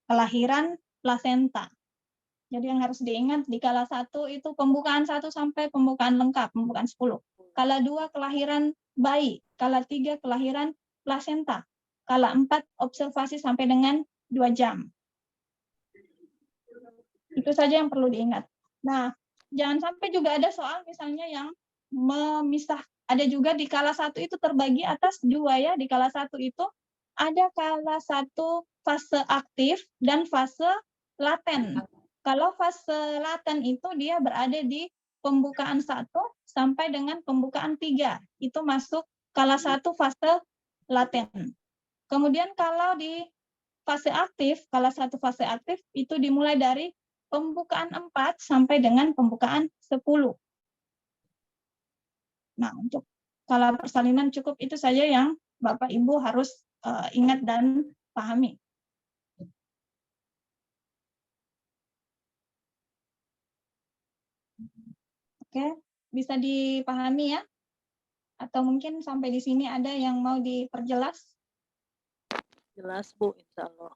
kelahiran plasenta. Jadi yang harus diingat di kala 1 itu pembukaan 1 sampai pembukaan lengkap, pembukaan 10. Kala 2 kelahiran bayi, kala 3 kelahiran plasenta. Kala 4 observasi sampai dengan 2 jam. Itu saja yang perlu diingat. Nah, jangan sampai juga ada soal misalnya yang memisah. Ada juga di kala 1 itu terbagi atas 2 ya. Di kala 1 itu ada kala 1 fase aktif dan fase laten. Kalau fase laten itu dia berada di pembukaan 1 sampai dengan pembukaan 3. Itu masuk kala 1 fase laten. Kemudian kalau di fase aktif, kala 1 fase aktif itu dimulai dari pembukaan 4 sampai dengan pembukaan 10. Nah, untuk kala persalinan cukup itu saja yang Bapak Ibu harus ingat dan pahami. Oke, bisa dipahami ya? Atau mungkin sampai di sini ada yang mau diperjelas? Jelas, Bu, insya Allah.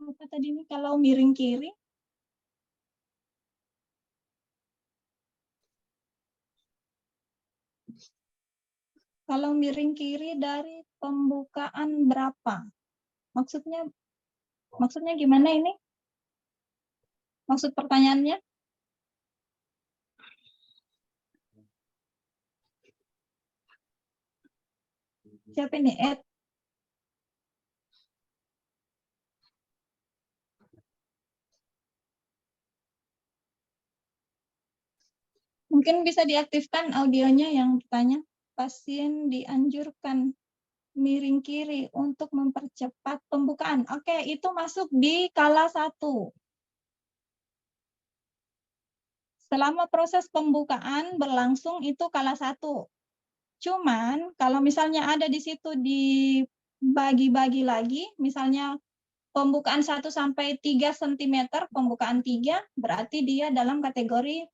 Apa tadi ini kalau miring kiri? Kalau miring kiri dari pembukaan berapa? Maksudnya gimana ini? Maksud pertanyaannya? Siapa ini? Ed? Mungkin Mungkin bisa diaktifkan audionya yang bertanya. Pasien dianjurkan miring kiri untuk mempercepat pembukaan. Oke, itu masuk di kala 1. Selama proses pembukaan berlangsung itu kala 1. Cuman kalau misalnya ada di situ dibagi-bagi lagi, misalnya pembukaan 1 sampai 3 cm, pembukaan 3 berarti dia dalam kategori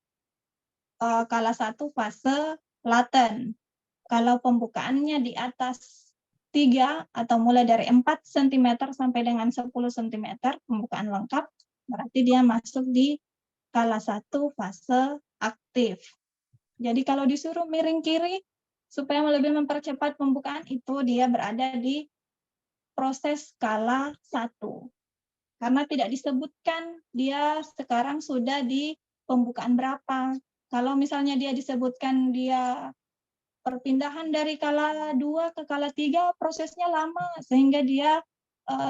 kala 1 fase laten. Kalau pembukaannya di atas 3 atau mulai dari 4 cm sampai dengan 10 cm, pembukaan lengkap, berarti dia masuk di kala 1 fase aktif. Jadi kalau disuruh miring kiri, supaya lebih mempercepat pembukaan, itu dia berada di proses kala 1. Karena tidak disebutkan dia sekarang sudah di pembukaan berapa. Kalau misalnya dia disebutkan dia perpindahan dari kala 2 ke kala 3 prosesnya lama, sehingga dia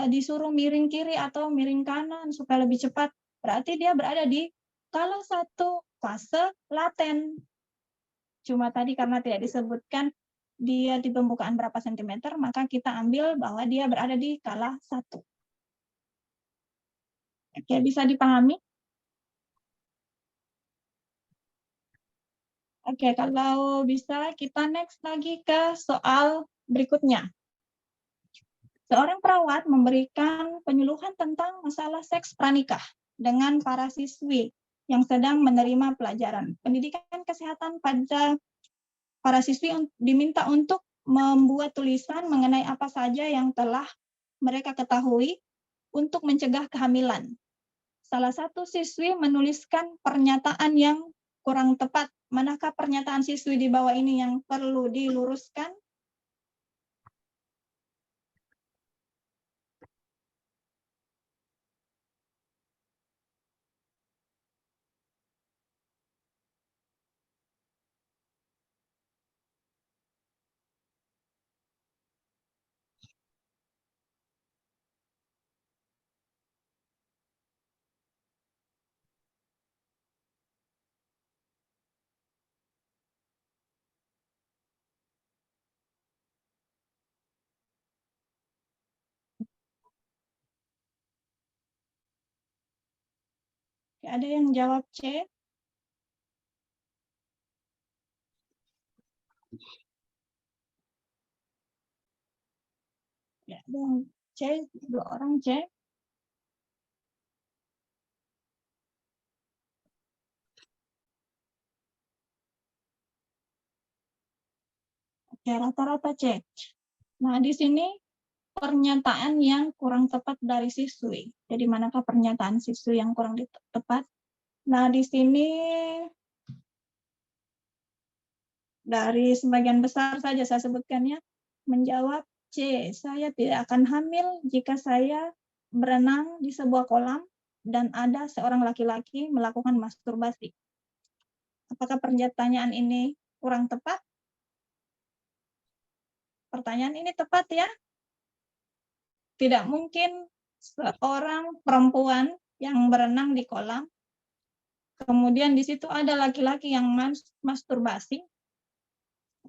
disuruh miring kiri atau miring kanan supaya lebih cepat. Berarti dia berada di kala 1 fase laten. Cuma tadi karena tidak disebutkan dia di pembukaan berapa sentimeter, maka kita ambil bahwa dia berada di kala 1. Oke, bisa dipahami? Oke, kalau bisa kita next lagi ke soal berikutnya. Seorang perawat memberikan penyuluhan tentang masalah seks pranikah dengan para siswi yang sedang menerima pelajaran. Pendidikan kesehatan pada para siswi diminta untuk membuat tulisan mengenai apa saja yang telah mereka ketahui untuk mencegah kehamilan. Salah satu siswi menuliskan pernyataan yang kurang tepat. Manakah pernyataan siswi di bawah ini yang perlu diluruskan? Ada yang jawab C? Ya, ada yang C, 2 orang C. Oke, rata-rata C. Nah, di sini pernyataan yang kurang tepat dari siswi. Jadi manakah pernyataan siswi yang kurang tepat? Nah, di sini dari sebagian besar saja saya sebutkannya, menjawab C. Saya tidak akan hamil jika saya berenang di sebuah kolam dan ada seorang laki-laki melakukan masturbasi. Apakah pertanyaan ini kurang tepat? Pertanyaan ini tepat ya? Tidak mungkin seorang perempuan yang berenang di kolam, kemudian di situ ada laki-laki yang masturbasi,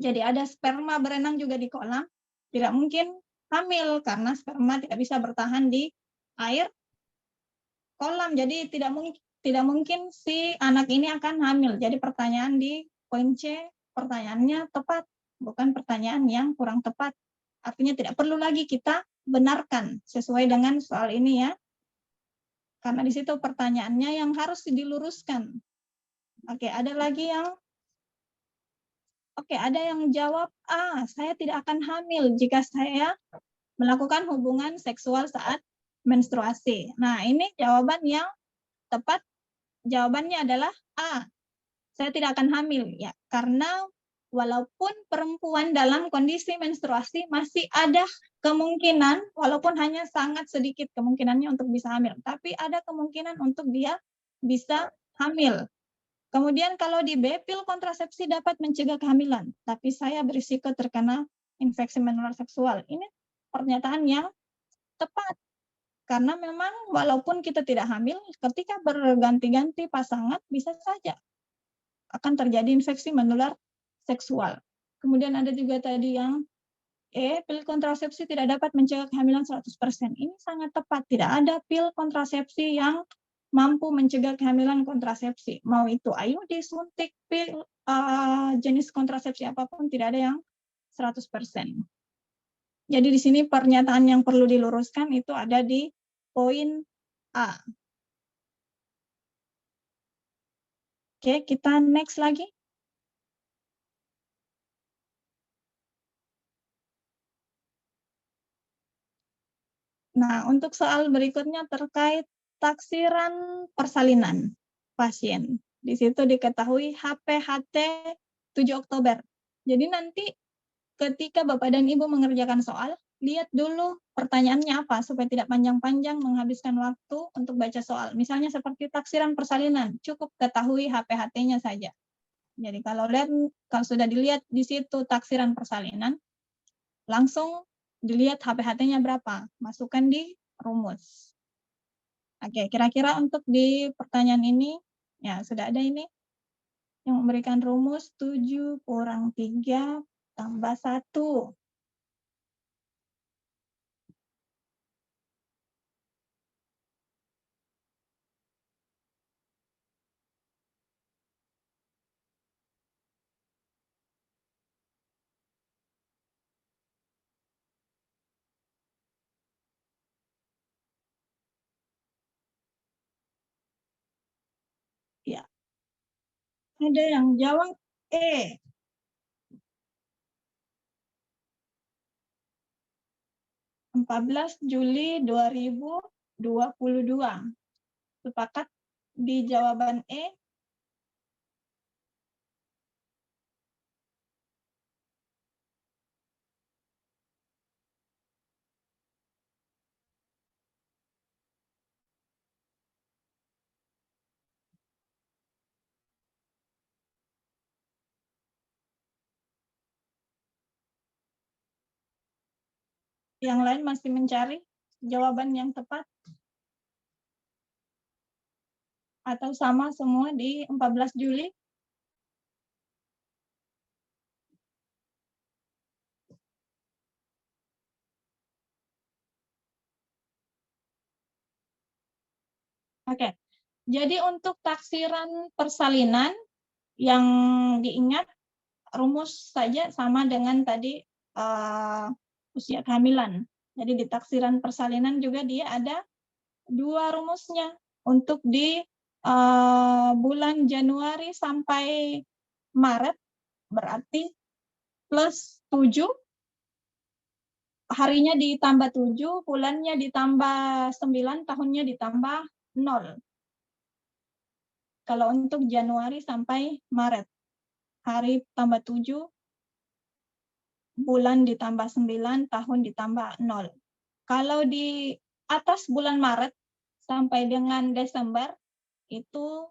jadi ada sperma berenang juga di kolam, tidak mungkin hamil karena sperma tidak bisa bertahan di air kolam, jadi tidak mungkin si anak ini akan hamil. Jadi pertanyaan di poin C, pertanyaannya tepat, bukan pertanyaan yang kurang tepat. Artinya tidak perlu lagi kita benarkan sesuai dengan soal ini ya. Karena di situ pertanyaannya yang harus diluruskan. Oke, ada yang jawab A, saya tidak akan hamil jika saya melakukan hubungan seksual saat menstruasi. Nah, ini jawaban yang tepat. Jawabannya adalah A, saya tidak akan hamil ya, karena walaupun perempuan dalam kondisi menstruasi masih ada kemungkinan, walaupun hanya sangat sedikit kemungkinannya untuk bisa hamil, tapi ada kemungkinan untuk dia bisa hamil. Kemudian kalau di B, pil kontrasepsi dapat mencegah kehamilan, tapi saya berisiko terkena infeksi menular seksual. Ini pernyataan yang tepat. Karena memang walaupun kita tidak hamil, ketika berganti-ganti pasangan bisa saja akan terjadi infeksi menular seksual. Kemudian ada juga tadi yang pil kontrasepsi tidak dapat mencegah kehamilan 100%. Ini sangat tepat. Tidak ada pil kontrasepsi yang mampu mencegah kehamilan kontrasepsi. Mau itu IUD, suntik, pil, jenis kontrasepsi apapun, tidak ada yang 100%. Jadi di sini pernyataan yang perlu diluruskan itu ada di poin A. Oke, kita next lagi. Nah, untuk soal berikutnya terkait taksiran persalinan pasien. Di situ diketahui HPHT 7 Oktober. Jadi nanti ketika Bapak dan Ibu mengerjakan soal, lihat dulu pertanyaannya apa supaya tidak panjang-panjang menghabiskan waktu untuk baca soal. Misalnya seperti taksiran persalinan, cukup ketahui HPHT-nya saja. Jadi kalau sudah dilihat di situ taksiran persalinan, langsung dilihat HPHT-nya berapa, masukkan di rumus. Oke, kira-kira untuk di pertanyaan ini, ya sudah ada ini, yang memberikan rumus 7 kurang 3 tambah 1. Ya, ada yang jawab E. 14 Juli 2022. Sepakat di jawaban E? Yang lain masih mencari jawaban yang tepat? Atau sama semua di 14 Juli? Oke, jadi untuk taksiran persalinan yang diingat rumus saja sama dengan tadi usia kehamilan. Jadi di taksiran persalinan juga dia ada 2 rumusnya untuk di bulan Januari sampai Maret, berarti plus 7, harinya ditambah 7, bulannya ditambah 9, tahunnya ditambah 0. Kalau untuk Januari sampai Maret, hari tambah 7, bulan ditambah 9, tahun ditambah 0. Kalau di atas bulan Maret sampai dengan Desember, itu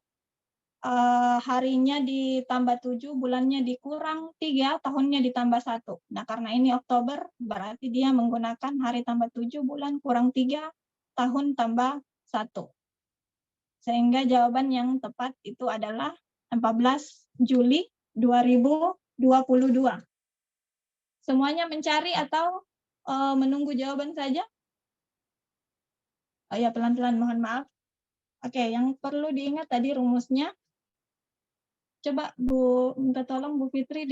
harinya ditambah 7, bulannya dikurang 3, tahunnya ditambah 1. Nah, karena ini Oktober, berarti dia menggunakan hari tambah 7, bulan kurang 3, tahun tambah 1. Sehingga jawaban yang tepat itu adalah 14 Juli 2022. Semuanya mencari atau menunggu jawaban saja? Oh ya, pelan-pelan, mohon maaf. Oke, yang perlu diingat tadi rumusnya. Coba Bu, minta tolong Bu Fitri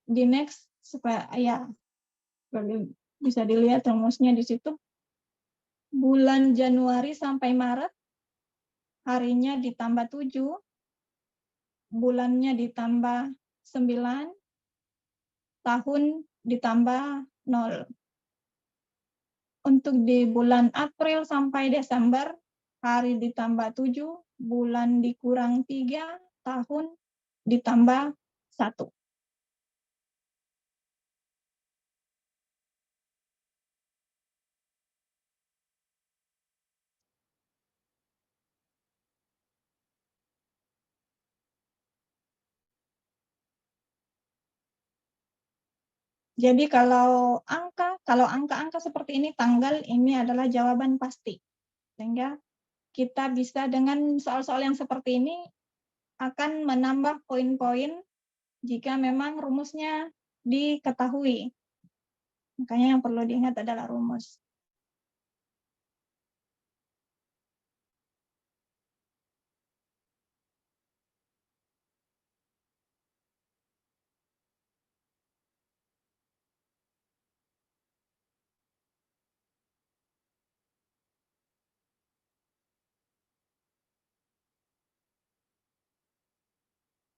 di next supaya ya bisa dilihat rumusnya di situ. Bulan Januari sampai Maret, harinya ditambah 7, bulannya ditambah 9, tahun ditambah 0. Untuk di bulan April sampai Desember, hari ditambah 7, bulan dikurang 3, tahun ditambah 1. Jadi kalau angka-angka seperti ini, tanggal ini adalah jawaban pasti. Sehingga kita bisa dengan soal-soal yang seperti ini akan menambah poin-poin jika memang rumusnya diketahui. Makanya yang perlu diingat adalah rumus.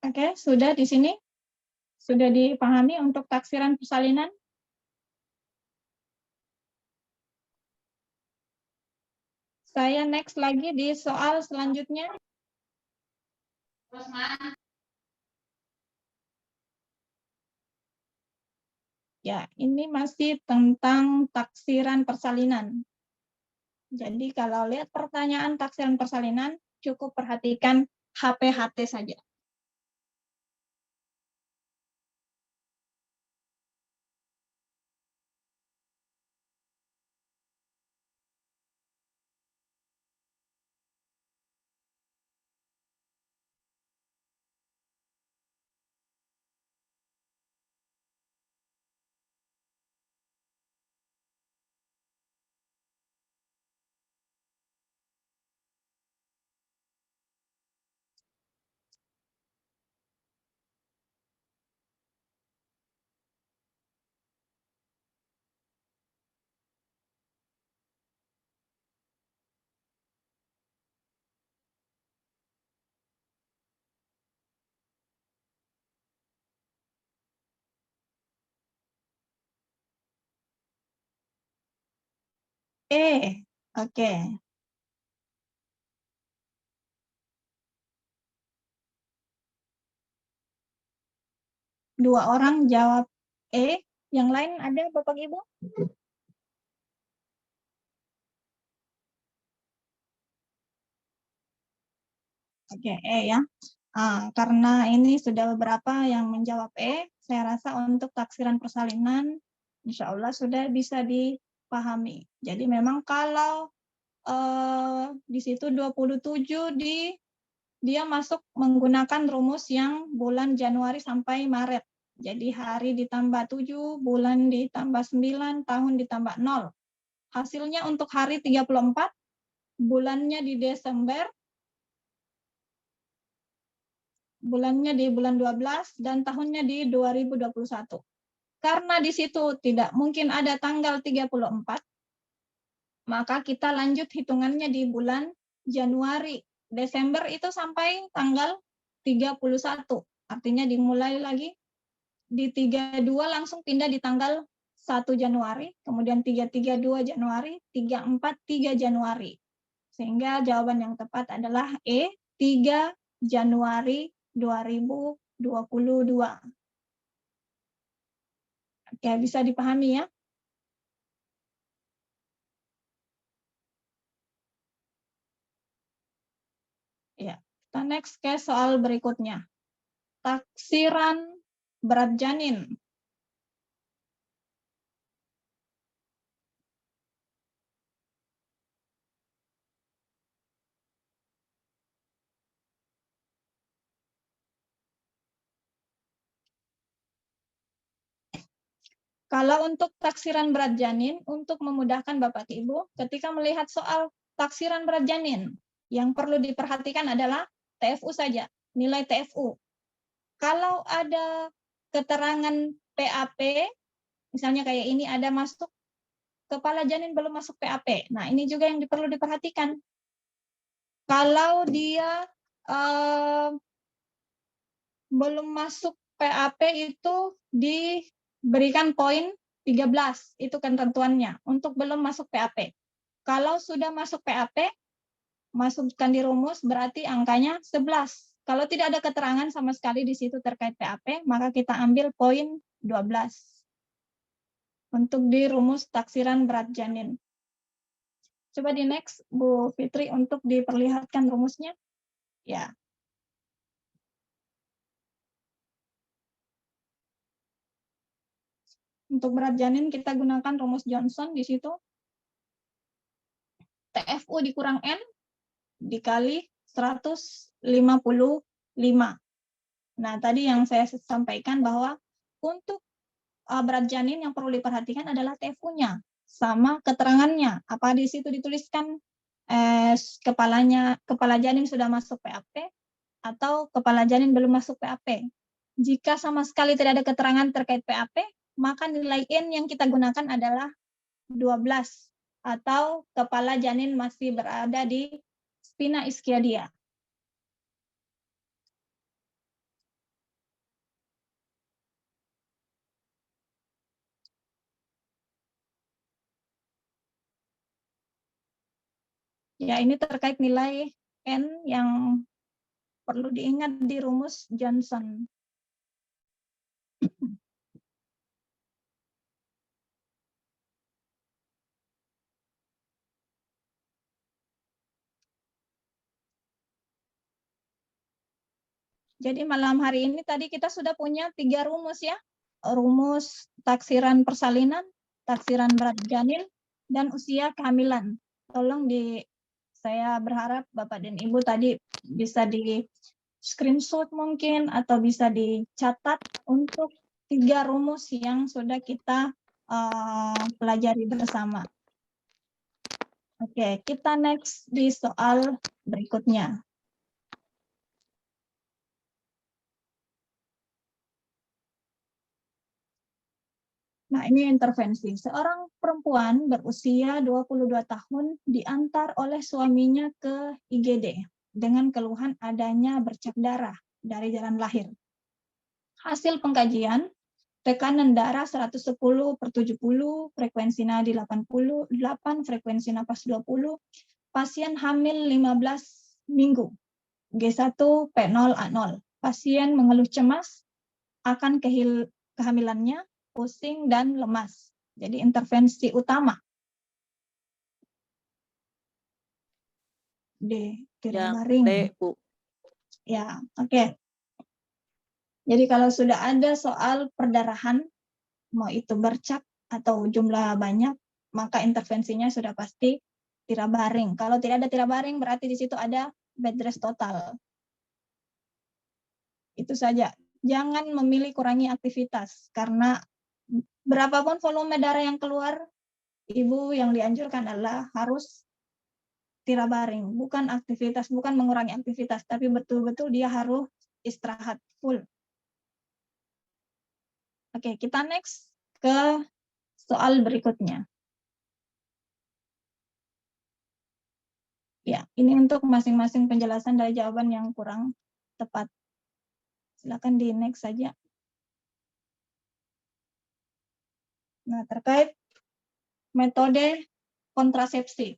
Oke, sudah di sini? Sudah dipahami untuk taksiran persalinan? Saya next lagi di soal selanjutnya. Ya, ini masih tentang taksiran persalinan. Jadi kalau lihat pertanyaan taksiran persalinan, cukup perhatikan HPHT saja. Oke. 2 orang jawab yang lain ada Bapak Ibu? Oke, ya. Karena ini sudah beberapa yang menjawab saya rasa untuk taksiran persalinan insya Allah sudah bisa dipahami. Jadi memang kalau di situ 27 dia masuk menggunakan rumus yang bulan Januari sampai Maret. Jadi hari ditambah 7, bulan ditambah 9, tahun ditambah 0. Hasilnya untuk hari 34, bulannya di Desember, bulannya di bulan 12, dan tahunnya di 2021. Karena di situ tidak mungkin ada tanggal 34, maka kita lanjut hitungannya di bulan Januari. Desember itu sampai tanggal 31. Artinya dimulai lagi di 32 langsung pindah di tanggal 1 Januari, kemudian 332 Januari, 343 Januari. Sehingga jawaban yang tepat adalah 3 Januari 2022. Oke, bisa dipahami ya? Ya, kita next ke soal berikutnya. Taksiran berat janin. Kalau untuk taksiran berat janin, untuk memudahkan Bapak Ibu, ketika melihat soal taksiran berat janin, yang perlu diperhatikan adalah TFU saja, nilai TFU. Kalau ada keterangan PAP, misalnya kayak ini ada masuk, kepala janin belum masuk PAP. Nah, ini juga yang perlu diperhatikan. Kalau dia belum masuk PAP itu diberikan poin 13, itu ketentuannya, untuk belum masuk PAP. Kalau sudah masuk PAP, masukkan di rumus, berarti angkanya 11. Kalau tidak ada keterangan sama sekali di situ terkait PAP, maka kita ambil poin 12. Untuk di rumus taksiran berat janin. Coba di next, Bu Fitri, untuk diperlihatkan rumusnya. Ya. Untuk berat janin kita gunakan rumus Johnson di situ. TFU dikurang N dikali 150 Nah, tadi yang saya sampaikan bahwa untuk berat janin yang perlu diperhatikan adalah TFU-nya sama keterangannya. Apa di situ dituliskan kepala janin sudah masuk PAP atau kepala janin belum masuk PAP. Jika sama sekali tidak ada keterangan terkait PAP, maka nilai N yang kita gunakan adalah 12 atau kepala janin masih berada di spina ischiadia. Ya, ini terkait nilai N yang perlu diingat di rumus Johnson. Jadi malam hari ini tadi kita sudah punya 3 rumus ya. Rumus taksiran persalinan, taksiran berat janin, dan usia kehamilan. Tolong saya berharap Bapak dan Ibu tadi bisa di screenshot mungkin atau bisa dicatat untuk 3 rumus yang sudah kita pelajari bersama. Oke, kita next di soal berikutnya. Nah, ini intervensi. Seorang perempuan berusia 22 tahun diantar oleh suaminya ke IGD dengan keluhan adanya bercak darah dari jalan lahir. Hasil pengkajian, tekanan darah 110/70, frekuensi nadi 88, frekuensi napas 20, pasien hamil 15 minggu, G1 P0 A0. Pasien mengeluh cemas akan kehamilannya, pusing dan lemas. Jadi intervensi utama. D, tidak baring. D, Bu. Ya, oke. Jadi kalau sudah ada soal perdarahan, mau itu bercak atau jumlah banyak, maka intervensinya sudah pasti tira baring. Kalau tidak ada tira baring, berarti di situ ada bed rest total. Itu saja. Jangan memilih kurangi aktivitas, karena berapapun volume darah yang keluar, ibu yang dianjurkan adalah harus tira baring, bukan aktivitas, bukan mengurangi aktivitas, tapi betul-betul dia harus istirahat full. Oke, kita next ke soal berikutnya. Ya, ini untuk masing-masing penjelasan dari jawaban yang kurang tepat. Silakan di next saja. Nah, terkait metode kontrasepsi.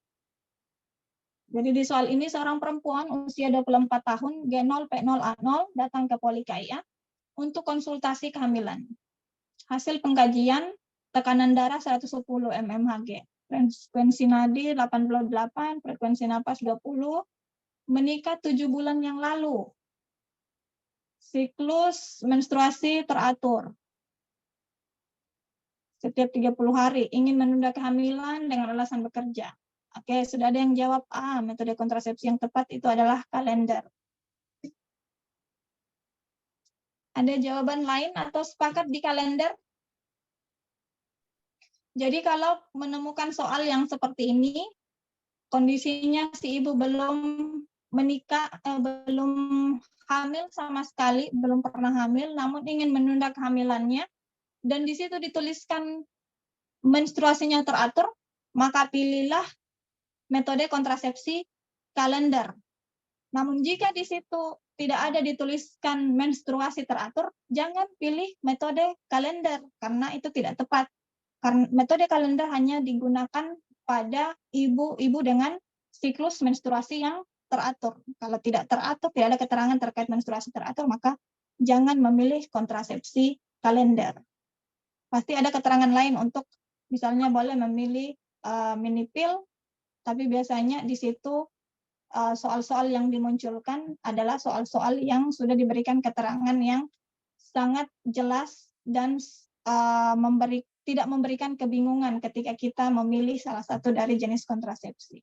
Jadi di soal ini seorang perempuan usia 24 tahun, G0 P0 A0 datang ke Poli KIA untuk konsultasi kehamilan. Hasil pengkajian, tekanan darah 110 mmHg, frekuensi nadi 88, frekuensi napas 20, menikah 7 bulan yang lalu. Siklus menstruasi teratur. Setiap 30 hari ingin menunda kehamilan dengan alasan bekerja. Oke, sudah ada yang jawab A, metode kontrasepsi yang tepat itu adalah kalender. Ada jawaban lain atau sepakat di kalender? Jadi kalau menemukan soal yang seperti ini, kondisinya si ibu belum menikah, belum hamil sama sekali, belum pernah hamil, namun ingin menunda kehamilannya, dan di situ dituliskan menstruasinya teratur, maka pilihlah metode kontrasepsi kalender. Namun jika di situ tidak ada dituliskan menstruasi teratur, jangan pilih metode kalender, karena itu tidak tepat. Karena metode kalender hanya digunakan pada ibu-ibu dengan siklus menstruasi yang teratur. Kalau tidak teratur, tidak ada keterangan terkait menstruasi teratur, maka jangan memilih kontrasepsi kalender. Pasti ada keterangan lain untuk, misalnya boleh memilih mini pill, tapi biasanya di situ soal-soal yang dimunculkan adalah soal-soal yang sudah diberikan keterangan yang sangat jelas dan tidak memberikan kebingungan ketika kita memilih salah satu dari jenis kontrasepsi.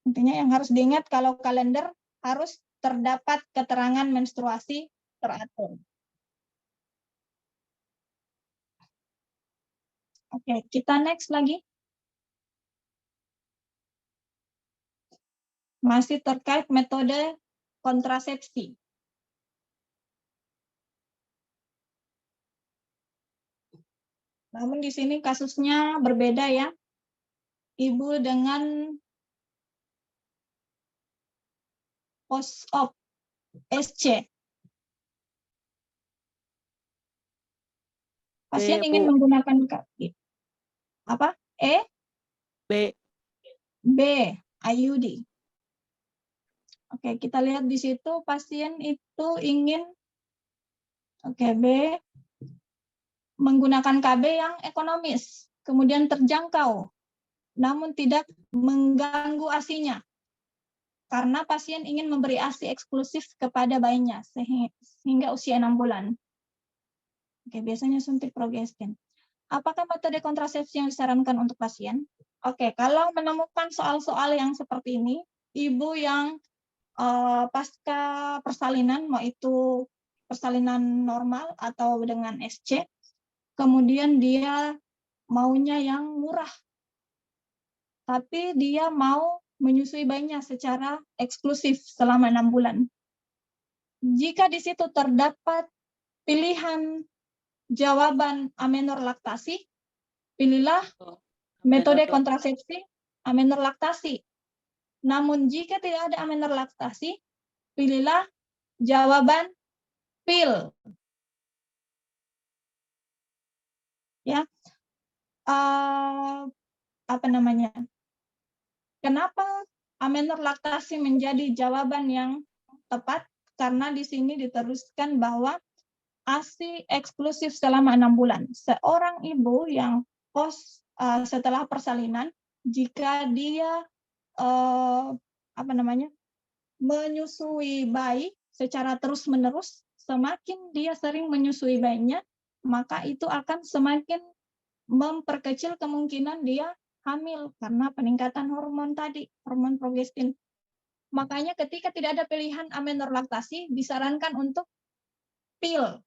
Intinya yang harus diingat kalau kalender harus terdapat keterangan menstruasi teratur. Oke, kita next lagi. Masih terkait metode kontrasepsi. Namun di sini kasusnya berbeda ya. Ibu dengan post-op SC. Pasien ingin Bu. menggunakan apa? B. B, IUD. Oke, kita lihat di situ pasien itu ingin B menggunakan KB yang ekonomis, kemudian terjangkau, namun tidak mengganggu ASI-nya. Karena pasien ingin memberi ASI eksklusif kepada bayinya sehingga usia 6 bulan. Oke, biasanya suntik progestin. Apakah metode kontrasepsi yang disarankan untuk pasien? Oke, kalau menemukan soal-soal yang seperti ini, ibu yang pasca persalinan, mau itu persalinan normal atau dengan SC, kemudian dia maunya yang murah, tapi dia mau menyusui bayinya secara eksklusif selama 6 bulan. Jika di situ terdapat pilihan jawaban amenor laktasi, pilihlah metode kontrasepsi amenor laktasi. Namun jika tidak ada amenor laktasi, pilihlah jawaban pil. Ya, Kenapa amenor laktasi menjadi jawaban yang tepat? Karena di sini diteruskan bahwa ASI eksklusif selama 6 bulan. Seorang ibu yang setelah persalinan, jika dia menyusui bayi secara terus-menerus, semakin dia sering menyusui bayinya, maka itu akan semakin memperkecil kemungkinan dia hamil karena peningkatan hormon tadi, hormon progestin. Makanya ketika tidak ada pilihan amenor laktasi, disarankan untuk pil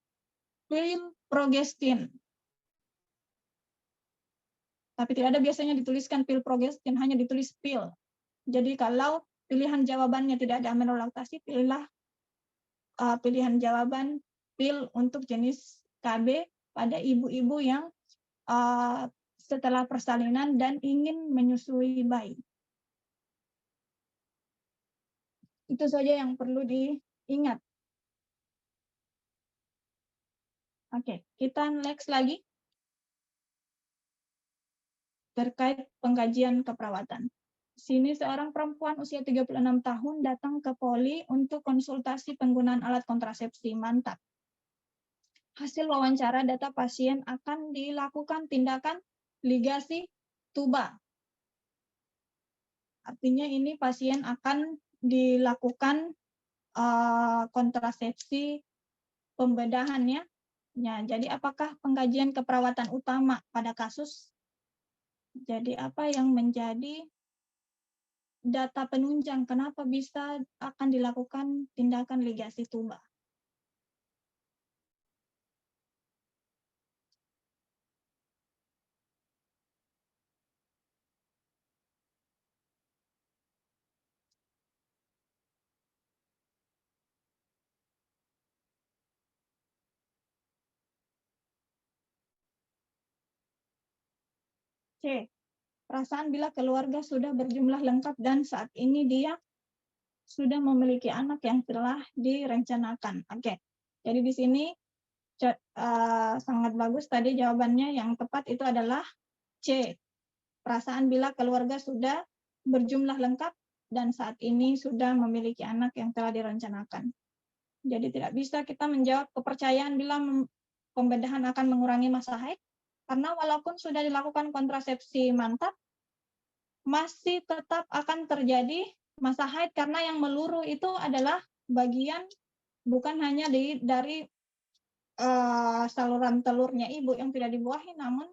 progestin. Tapi tidak ada biasanya dituliskan pil progestin, hanya ditulis pil. Jadi kalau pilihan jawabannya tidak ada amenor laktasi, pilihlah pilihan jawaban pil untuk jenis KB pada ibu-ibu yang setelah persalinan dan ingin menyusui bayi. Itu saja yang perlu diingat. Oke, kita next lagi. Terkait pengkajian keperawatan. Sini seorang perempuan usia 36 tahun datang ke poli untuk konsultasi penggunaan alat kontrasepsi mantap. Hasil wawancara data pasien akan dilakukan tindakan ligasi tuba. Artinya ini pasien akan dilakukan kontrasepsi pembedahan ya. Jadi apakah pengkajian keperawatan utama pada kasus? Jadi apa yang menjadi data penunjang kenapa bisa akan dilakukan tindakan ligasi tuba? C. Perasaan bila keluarga sudah berjumlah lengkap dan saat ini dia sudah memiliki anak yang telah direncanakan. Oke. Jadi di sini sangat bagus tadi jawabannya, yang tepat itu adalah C. Perasaan bila keluarga sudah berjumlah lengkap dan saat ini sudah memiliki anak yang telah direncanakan. Jadi tidak bisa kita menjawab kepercayaan bila pembedahan akan mengurangi masa haid, karena walaupun sudah dilakukan kontrasepsi mantap, masih tetap akan terjadi masa haid karena yang meluru itu adalah bagian bukan hanya dari saluran telurnya ibu yang tidak dibuahi, namun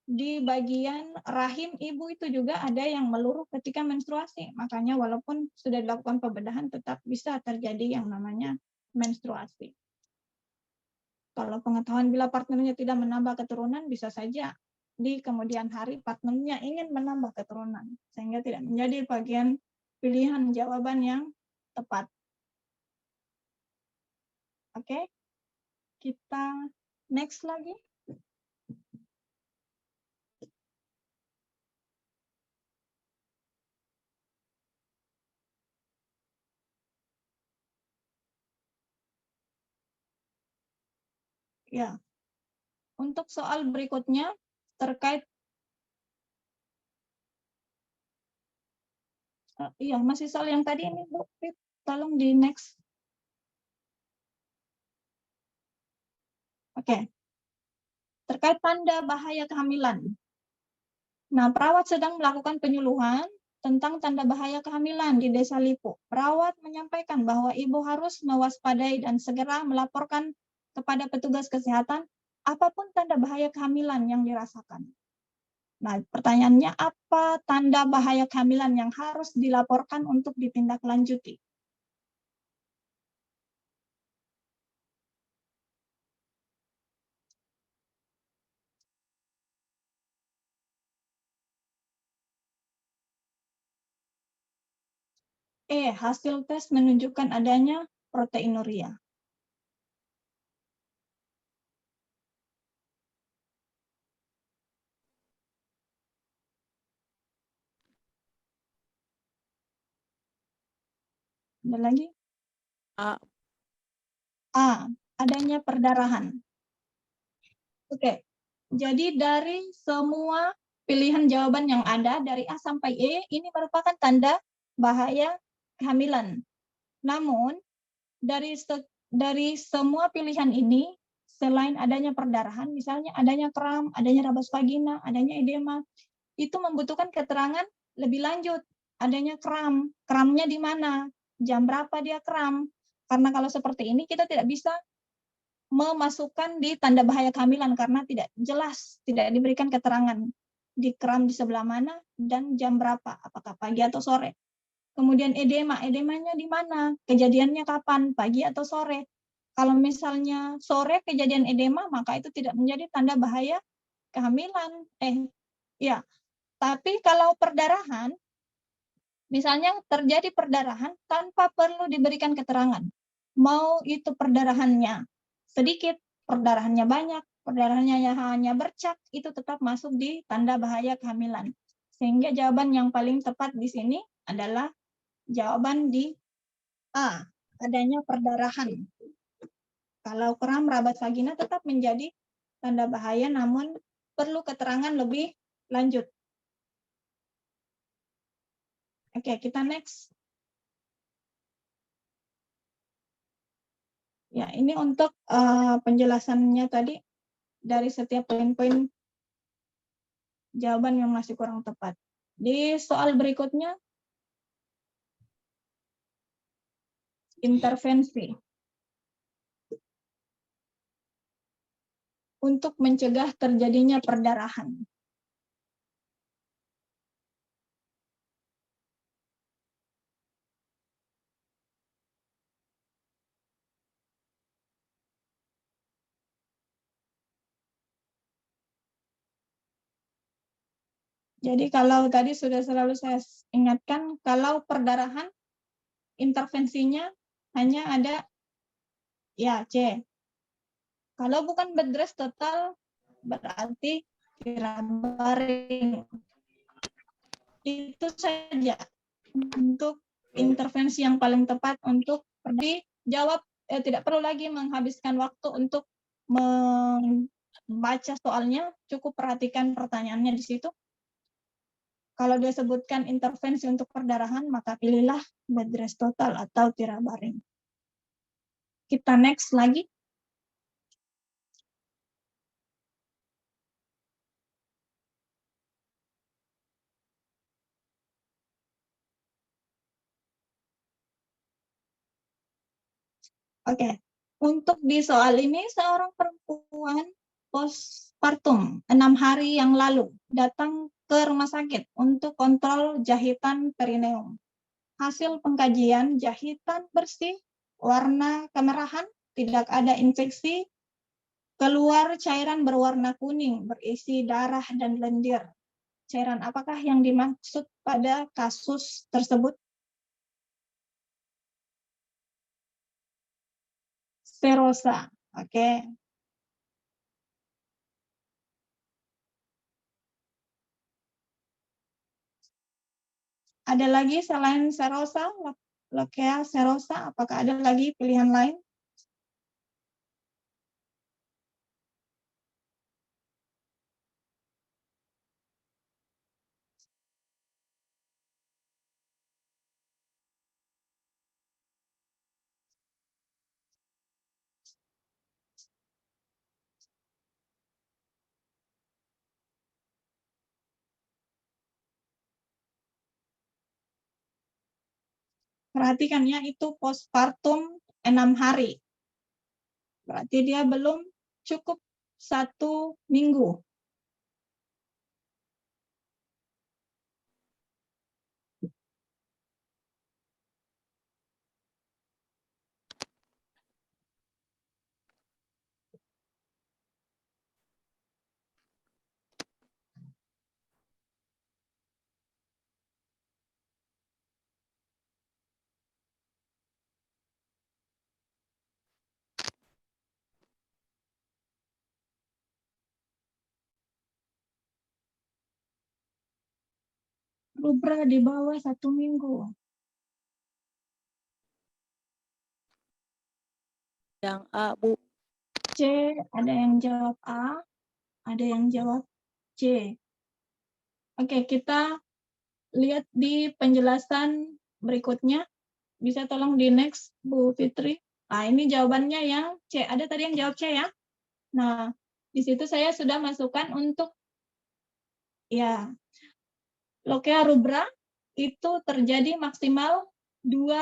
di bagian rahim ibu itu juga ada yang meluruh ketika menstruasi. Makanya walaupun sudah dilakukan pembedahan tetap bisa terjadi yang namanya menstruasi. Kalau pengetahuan bila partnernya tidak menambah keturunan, bisa saja di kemudian hari partnernya ingin menambah keturunan, sehingga tidak menjadi bagian pilihan jawaban yang tepat. Oke, kita next lagi. Ya, untuk soal berikutnya terkait iya masih soal yang tadi ini Bu, tolong di next. Oke. Terkait tanda bahaya kehamilan. Nah, perawat sedang melakukan penyuluhan tentang tanda bahaya kehamilan di Desa Lipu. Perawat menyampaikan bahwa ibu harus mewaspadai dan segera melaporkan kepada petugas kesehatan apapun tanda bahaya kehamilan yang dirasakan. Nah, pertanyaannya apa tanda bahaya kehamilan yang harus dilaporkan untuk ditindaklanjuti? Hasil tes menunjukkan adanya proteinuria. Ada lagi? A. Adanya perdarahan. Oke, jadi dari semua pilihan jawaban yang ada, dari A sampai E, ini merupakan tanda bahaya kehamilan. Namun, dari semua pilihan ini, selain adanya perdarahan, misalnya adanya kram, adanya rabas vagina, adanya edema, itu membutuhkan keterangan lebih lanjut. Adanya kram, kramnya di mana, jam berapa dia kram. Karena kalau seperti ini kita tidak bisa memasukkan di tanda bahaya kehamilan karena tidak jelas, tidak diberikan keterangan di kram di sebelah mana dan jam berapa, apakah pagi atau sore. Kemudian edema, edemanya di mana, kejadiannya kapan, pagi atau sore. Kalau misalnya sore kejadian edema, maka itu tidak menjadi tanda bahaya kehamilan. Ya, tapi kalau perdarahan, misalnya terjadi perdarahan tanpa perlu diberikan keterangan. Mau itu perdarahannya sedikit, perdarahannya banyak, perdarahannya hanya bercak, itu tetap masuk di tanda bahaya kehamilan. Sehingga jawaban yang paling tepat di sini adalah jawaban di A, adanya perdarahan. Kalau kram rabat vagina tetap menjadi tanda bahaya, namun perlu keterangan lebih lanjut. Oke, kita next. Ya, ini untuk penjelasannya tadi dari setiap poin-poin jawaban yang masih kurang tepat. Di soal berikutnya, intervensi untuk mencegah terjadinya perdarahan. Jadi kalau tadi sudah selalu saya ingatkan, kalau perdarahan intervensinya hanya ada ya C. Kalau bukan bed rest total berarti tirabaring. Itu saja untuk intervensi yang paling tepat untuk dijawab. Tidak perlu lagi menghabiskan waktu untuk membaca soalnya, cukup perhatikan pertanyaannya di situ. Kalau dia sebutkan intervensi untuk perdarahan, maka pilihlah bed rest total atau tirabaring. Kita next lagi. Oke, untuk di soal ini seorang perempuan postpartum 6 hari yang lalu datang ke rumah sakit untuk kontrol jahitan perineum. Hasil pengkajian jahitan bersih, warna kemerahan, tidak ada infeksi, keluar cairan berwarna kuning berisi darah dan lendir. Cairan apakah yang dimaksud pada kasus tersebut? Serosa. Oke. Ada lagi selain serosa, Lochia serosa, apakah ada lagi pilihan lain? Perhatikan ya, itu postpartum 6 hari. Berarti dia belum cukup 1 minggu. Rubra di bawah 1 minggu. Yang A, Bu. C, ada yang jawab A, ada yang jawab C. Oke, kita lihat di penjelasan berikutnya. Bisa tolong di next, Bu Fitri. Nah, ini jawabannya yang C. Ada tadi yang jawab C ya? Nah, di situ saya sudah masukkan untuk ya, Lochia rubra itu terjadi maksimal 2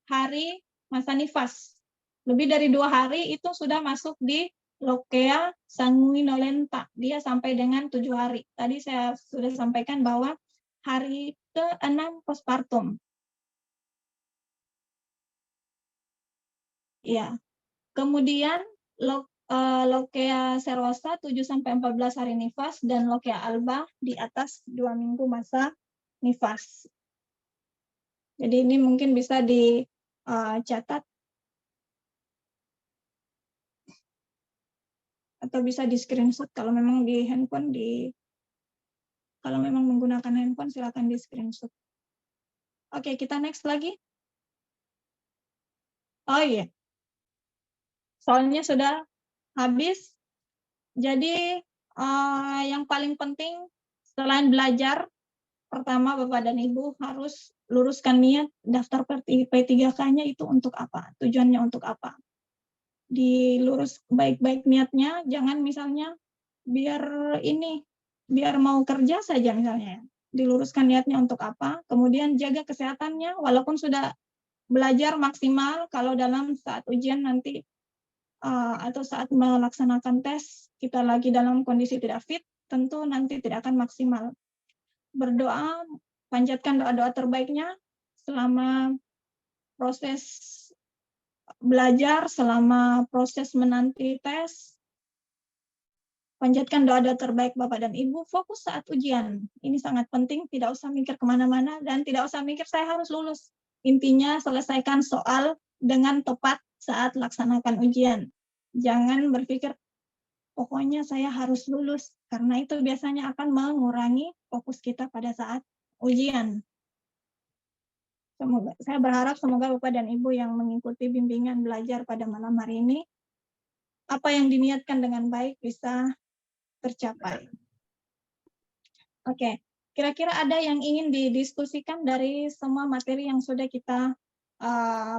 hari masa nifas. Lebih dari 2 hari itu sudah masuk di Lochia sanguinolenta. Dia sampai dengan 7 hari. Tadi saya sudah sampaikan bahwa hari ke-6 postpartum. Ya. Kemudian Lochia serosa 7-14 hari nifas dan Lochia alba di atas 2 minggu masa nifas. Jadi ini mungkin bisa dicatat atau bisa di screenshot kalau memang di handphone kalau memang menggunakan handphone silakan di screenshot. Oke, kita next lagi. Oh iya. Soalnya sudah habis. Jadi yang paling penting selain belajar, pertama Bapak dan Ibu harus luruskan niat daftar P3K-nya itu untuk apa? Tujuannya untuk apa? Dilurus baik-baik niatnya, jangan misalnya biar mau kerja saja misalnya. Diluruskan niatnya untuk apa? Kemudian jaga kesehatannya, walaupun sudah belajar maksimal, kalau dalam saat ujian nanti atau saat melaksanakan tes, kita lagi dalam kondisi tidak fit, tentu nanti tidak akan maksimal. Berdoa, panjatkan doa-doa terbaiknya selama proses belajar, selama proses menanti tes. Panjatkan doa-doa terbaik Bapak dan Ibu, fokus saat ujian. Ini sangat penting, tidak usah mikir kemana-mana, dan tidak usah mikir saya harus lulus. Intinya selesaikan soal dengan tepat saat laksanakan ujian. Jangan berpikir, pokoknya saya harus lulus, karena itu biasanya akan mengurangi fokus kita pada saat ujian. Saya berharap semoga Bapak dan Ibu yang mengikuti bimbingan belajar pada malam hari ini, apa yang diniatkan dengan baik bisa tercapai. Oke, kira-kira ada yang ingin didiskusikan dari semua materi yang sudah kita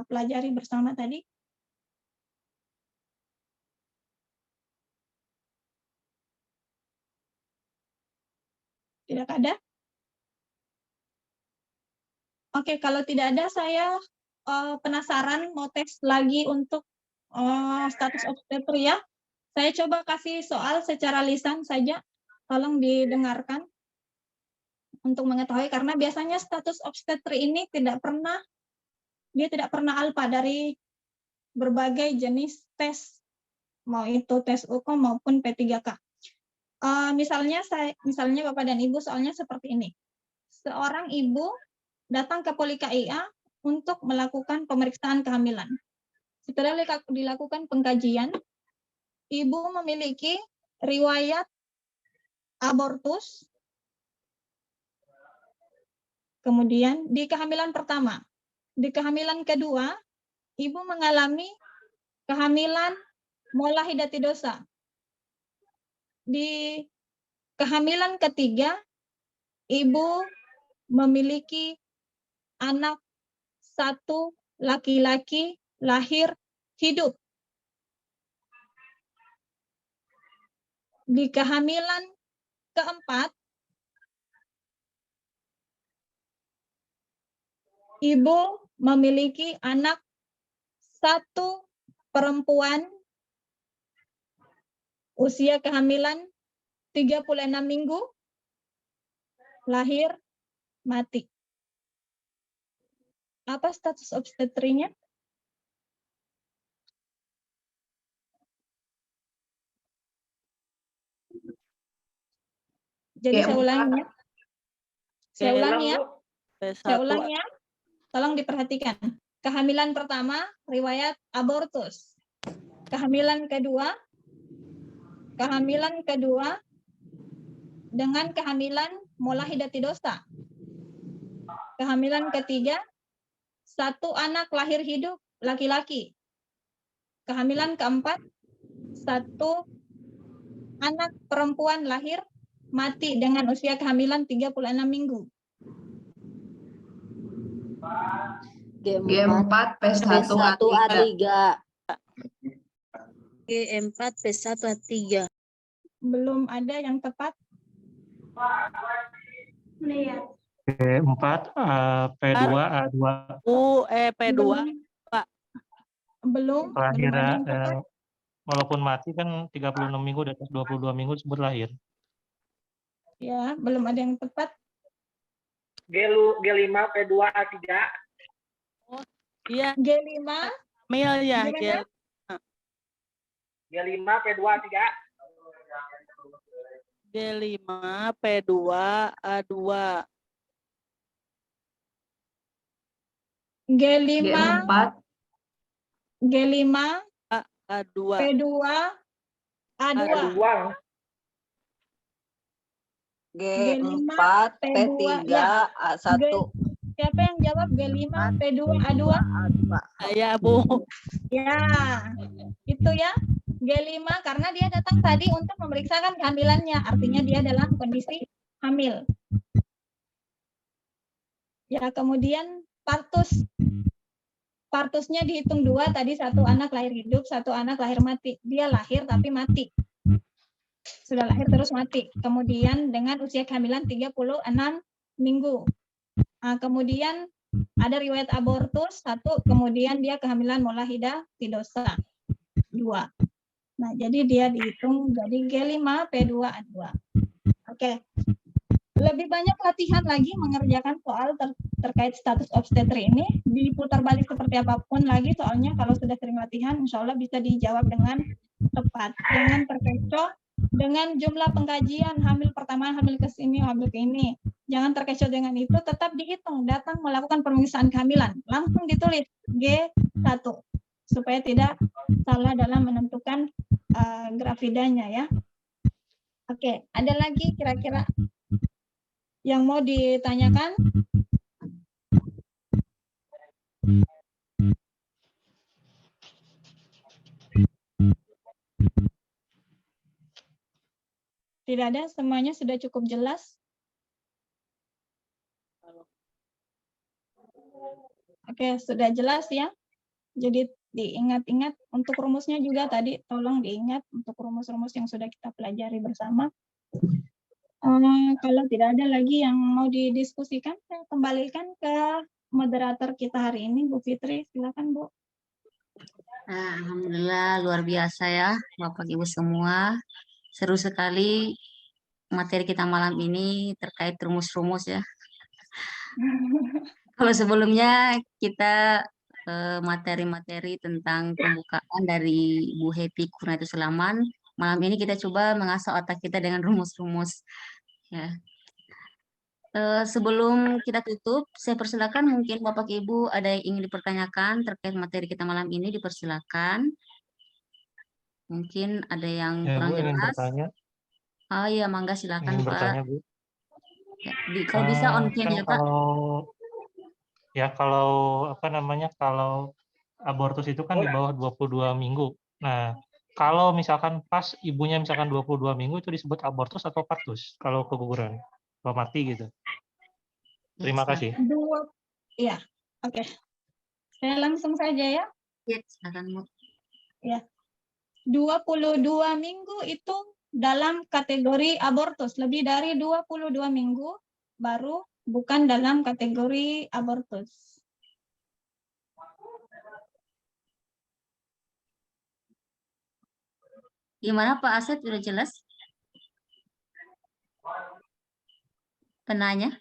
pelajari bersama tadi? Tidak ada? Oke, kalau tidak ada, saya penasaran mau tes lagi untuk status obstetric ya. Saya coba kasih soal secara lisan saja, tolong didengarkan untuk mengetahui, karena biasanya status obstetri ini tidak pernah alpa dari berbagai jenis tes, mau itu tes UKOM maupun P3K. Misalnya Bapak dan Ibu, soalnya seperti ini. Seorang ibu datang ke Poli KIA untuk melakukan pemeriksaan kehamilan. Setelah dilakukan pengkajian, ibu memiliki riwayat abortus, kemudian di kehamilan pertama. Di kehamilan kedua, ibu mengalami kehamilan mola hidatidosa. Di kehamilan ketiga, ibu memiliki anak satu laki-laki lahir hidup. Di kehamilan keempat, ibu memiliki anak satu perempuan usia kehamilan 36 minggu, lahir mati. Apa status obstetrinya? Jadi saya ulangi ya. Saya ulangi ya. Tolong diperhatikan. Kehamilan pertama, riwayat abortus. Kehamilan kedua dengan kehamilan mola hidatidosa. Kehamilan ketiga, satu anak lahir hidup laki-laki. Kehamilan keempat, satu anak perempuan lahir mati dengan usia kehamilan 36 minggu. G4 P1 A3. G4 P1 A3. Belum ada yang tepat. P4 P2 A2. P2. Pak. Belum ada Kelahiran yang tepat. walaupun mati kan 36 minggu di atas 22 minggu disebut lahir. Ya, belum ada yang tepat. G5 P2 A3. Oh, iya. G5. Mil ya, Gimana? G5 P2 A3. G5 P2 A2. G5 A2. P2 A2. G4 P3 ya. A1. Siapa yang jawab G5 P2 A2? Saya, Bu. Ya, itu ya. G5 karena dia datang tadi untuk memeriksakan kehamilannya, artinya dia dalam kondisi hamil. Ya, kemudian partusnya dihitung 2, tadi satu anak lahir hidup, satu anak lahir mati. Dia lahir tapi mati. Sudah lahir terus mati. Kemudian dengan usia kehamilan 36 minggu. Nah, kemudian ada riwayat abortus 1, kemudian dia kehamilan mola hidatidosa 2. Nah, jadi dia dihitung jadi G5 P2 A2. Oke. Lebih banyak latihan lagi mengerjakan soal terkait status obstetri ini, diputar balik seperti apapun lagi soalnya kalau sudah sering latihan insya Allah bisa dijawab dengan tepat. Jangan terkecoh dengan jumlah pengkajian hamil pertama, hamil ke sini, hamil ke ini. Jangan terkecoh dengan itu, tetap dihitung datang melakukan pemeriksaan kehamilan. Langsung ditulis G1 supaya tidak salah dalam menentukan grafidanya ya. Oke, ada lagi kira-kira yang mau ditanyakan? Tidak ada, semuanya sudah cukup jelas. Oke, sudah jelas ya. Jadi diingat-ingat untuk rumusnya juga tadi tolong diingat untuk rumus-rumus yang sudah kita pelajari bersama. Kalau tidak ada lagi yang mau didiskusikan, saya kembalikan ke moderator kita hari ini, Bu Fitri. Silakan, Bu. Nah, alhamdulillah luar biasa ya Bapak Ibu semua. Seru sekali materi kita malam ini terkait rumus-rumus ya. Kalau sebelumnya kita materi-materi tentang pembukaan dari Bu Happy Kurniatus Sulaman, malam ini kita coba mengasah otak kita dengan rumus-rumus. Ya. Sebelum kita tutup, saya persilakan mungkin Bapak Ibu ada yang ingin dipertanyakan terkait materi kita malam ini, dipersilakan. Mungkin ada yang Ya, kurang Bu, ingin jelas. bertanya. Oh iya, mangga silakan Ingin Pak. bertanya, Bu. Ya, kalau bisa on cam Kan ya Pak. kalau apa namanya, kalau abortus itu kan di bawah 22 minggu. Nah, kalau misalkan pas ibunya misalkan 22 minggu itu disebut abortus atau partus kalau keguguran, kalau mati gitu. Ya, Terima silakan. kasih. Ya, oke. Saya langsung saja ya. Ya, silakan Bu. Ya. 22 minggu itu dalam kategori abortus. Lebih dari 22 minggu baru bukan dalam kategori abortus. Gimana Pak Asep, sudah jelas? Penanya?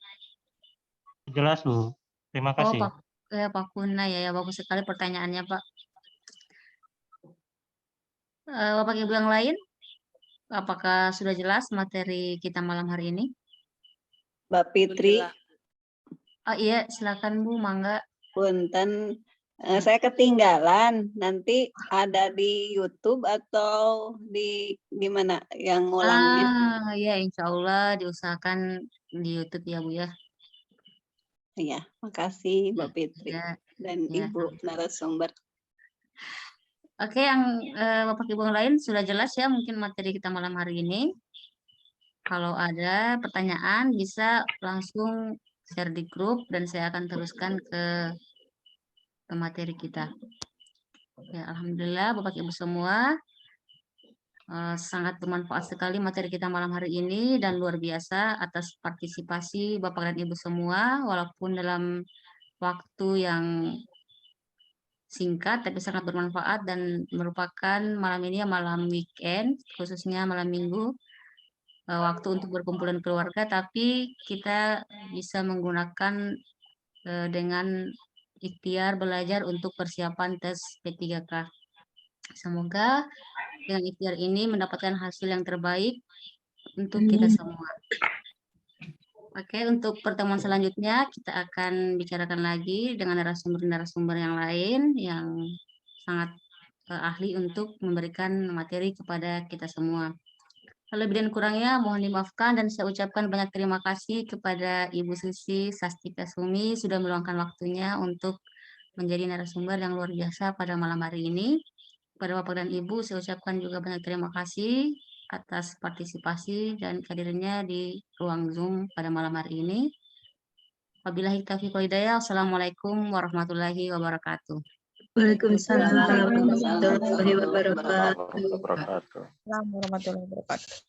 Jelas, Bu. Terima Oh, kasih. Pak Kuna ya, bagus sekali pertanyaannya Pak. Bapak Ibu yang lain, apakah sudah jelas materi kita malam hari ini? Mbak Fitri, Alhamdulillah. Oh iya, silakan Bu, mangga. punten, saya ketinggalan. Nanti ada di YouTube atau di mana yang ngulangnya? Ya, insya Allah diusahakan di YouTube ya Bu ya. Iya, makasih Mbak Fitri Ya, dan ya. Ibu narasumber. Oke, yang Bapak Ibu yang lain sudah jelas ya mungkin materi kita malam hari ini. Kalau ada pertanyaan bisa langsung share di grup dan saya akan teruskan ke materi kita. Ya, alhamdulillah Bapak Ibu semua sangat bermanfaat sekali materi kita malam hari ini dan luar biasa atas partisipasi Bapak dan Ibu semua walaupun dalam waktu yang singkat tapi sangat bermanfaat dan merupakan malam ini ya malam weekend khususnya malam minggu waktu untuk berkumpul dengan keluarga tapi kita bisa menggunakan dengan ikhtiar belajar untuk persiapan tes P3K. Semoga dengan ikhtiar ini mendapatkan hasil yang terbaik untuk kita semua. Oke, untuk pertemuan selanjutnya kita akan bicarakan lagi dengan narasumber-narasumber yang lain yang sangat ahli untuk memberikan materi kepada kita semua. Lebih dan kurangnya mohon dimaafkan dan saya ucapkan banyak terima kasih kepada Ibu Susi Sastika Sumi sudah meluangkan waktunya untuk menjadi narasumber yang luar biasa pada malam hari ini. Kepada Bapak dan Ibu saya ucapkan juga banyak terima kasih atas partisipasi dan kehadirannya di ruang Zoom pada malam hari ini. Wabillahi taufiq wal hidayah. Assalamualaikum warahmatullahi wabarakatuh. Waalaikumsalam warahmatullahi wabarakatuh. Assalamualaikum warahmatullahi wabarakatuh.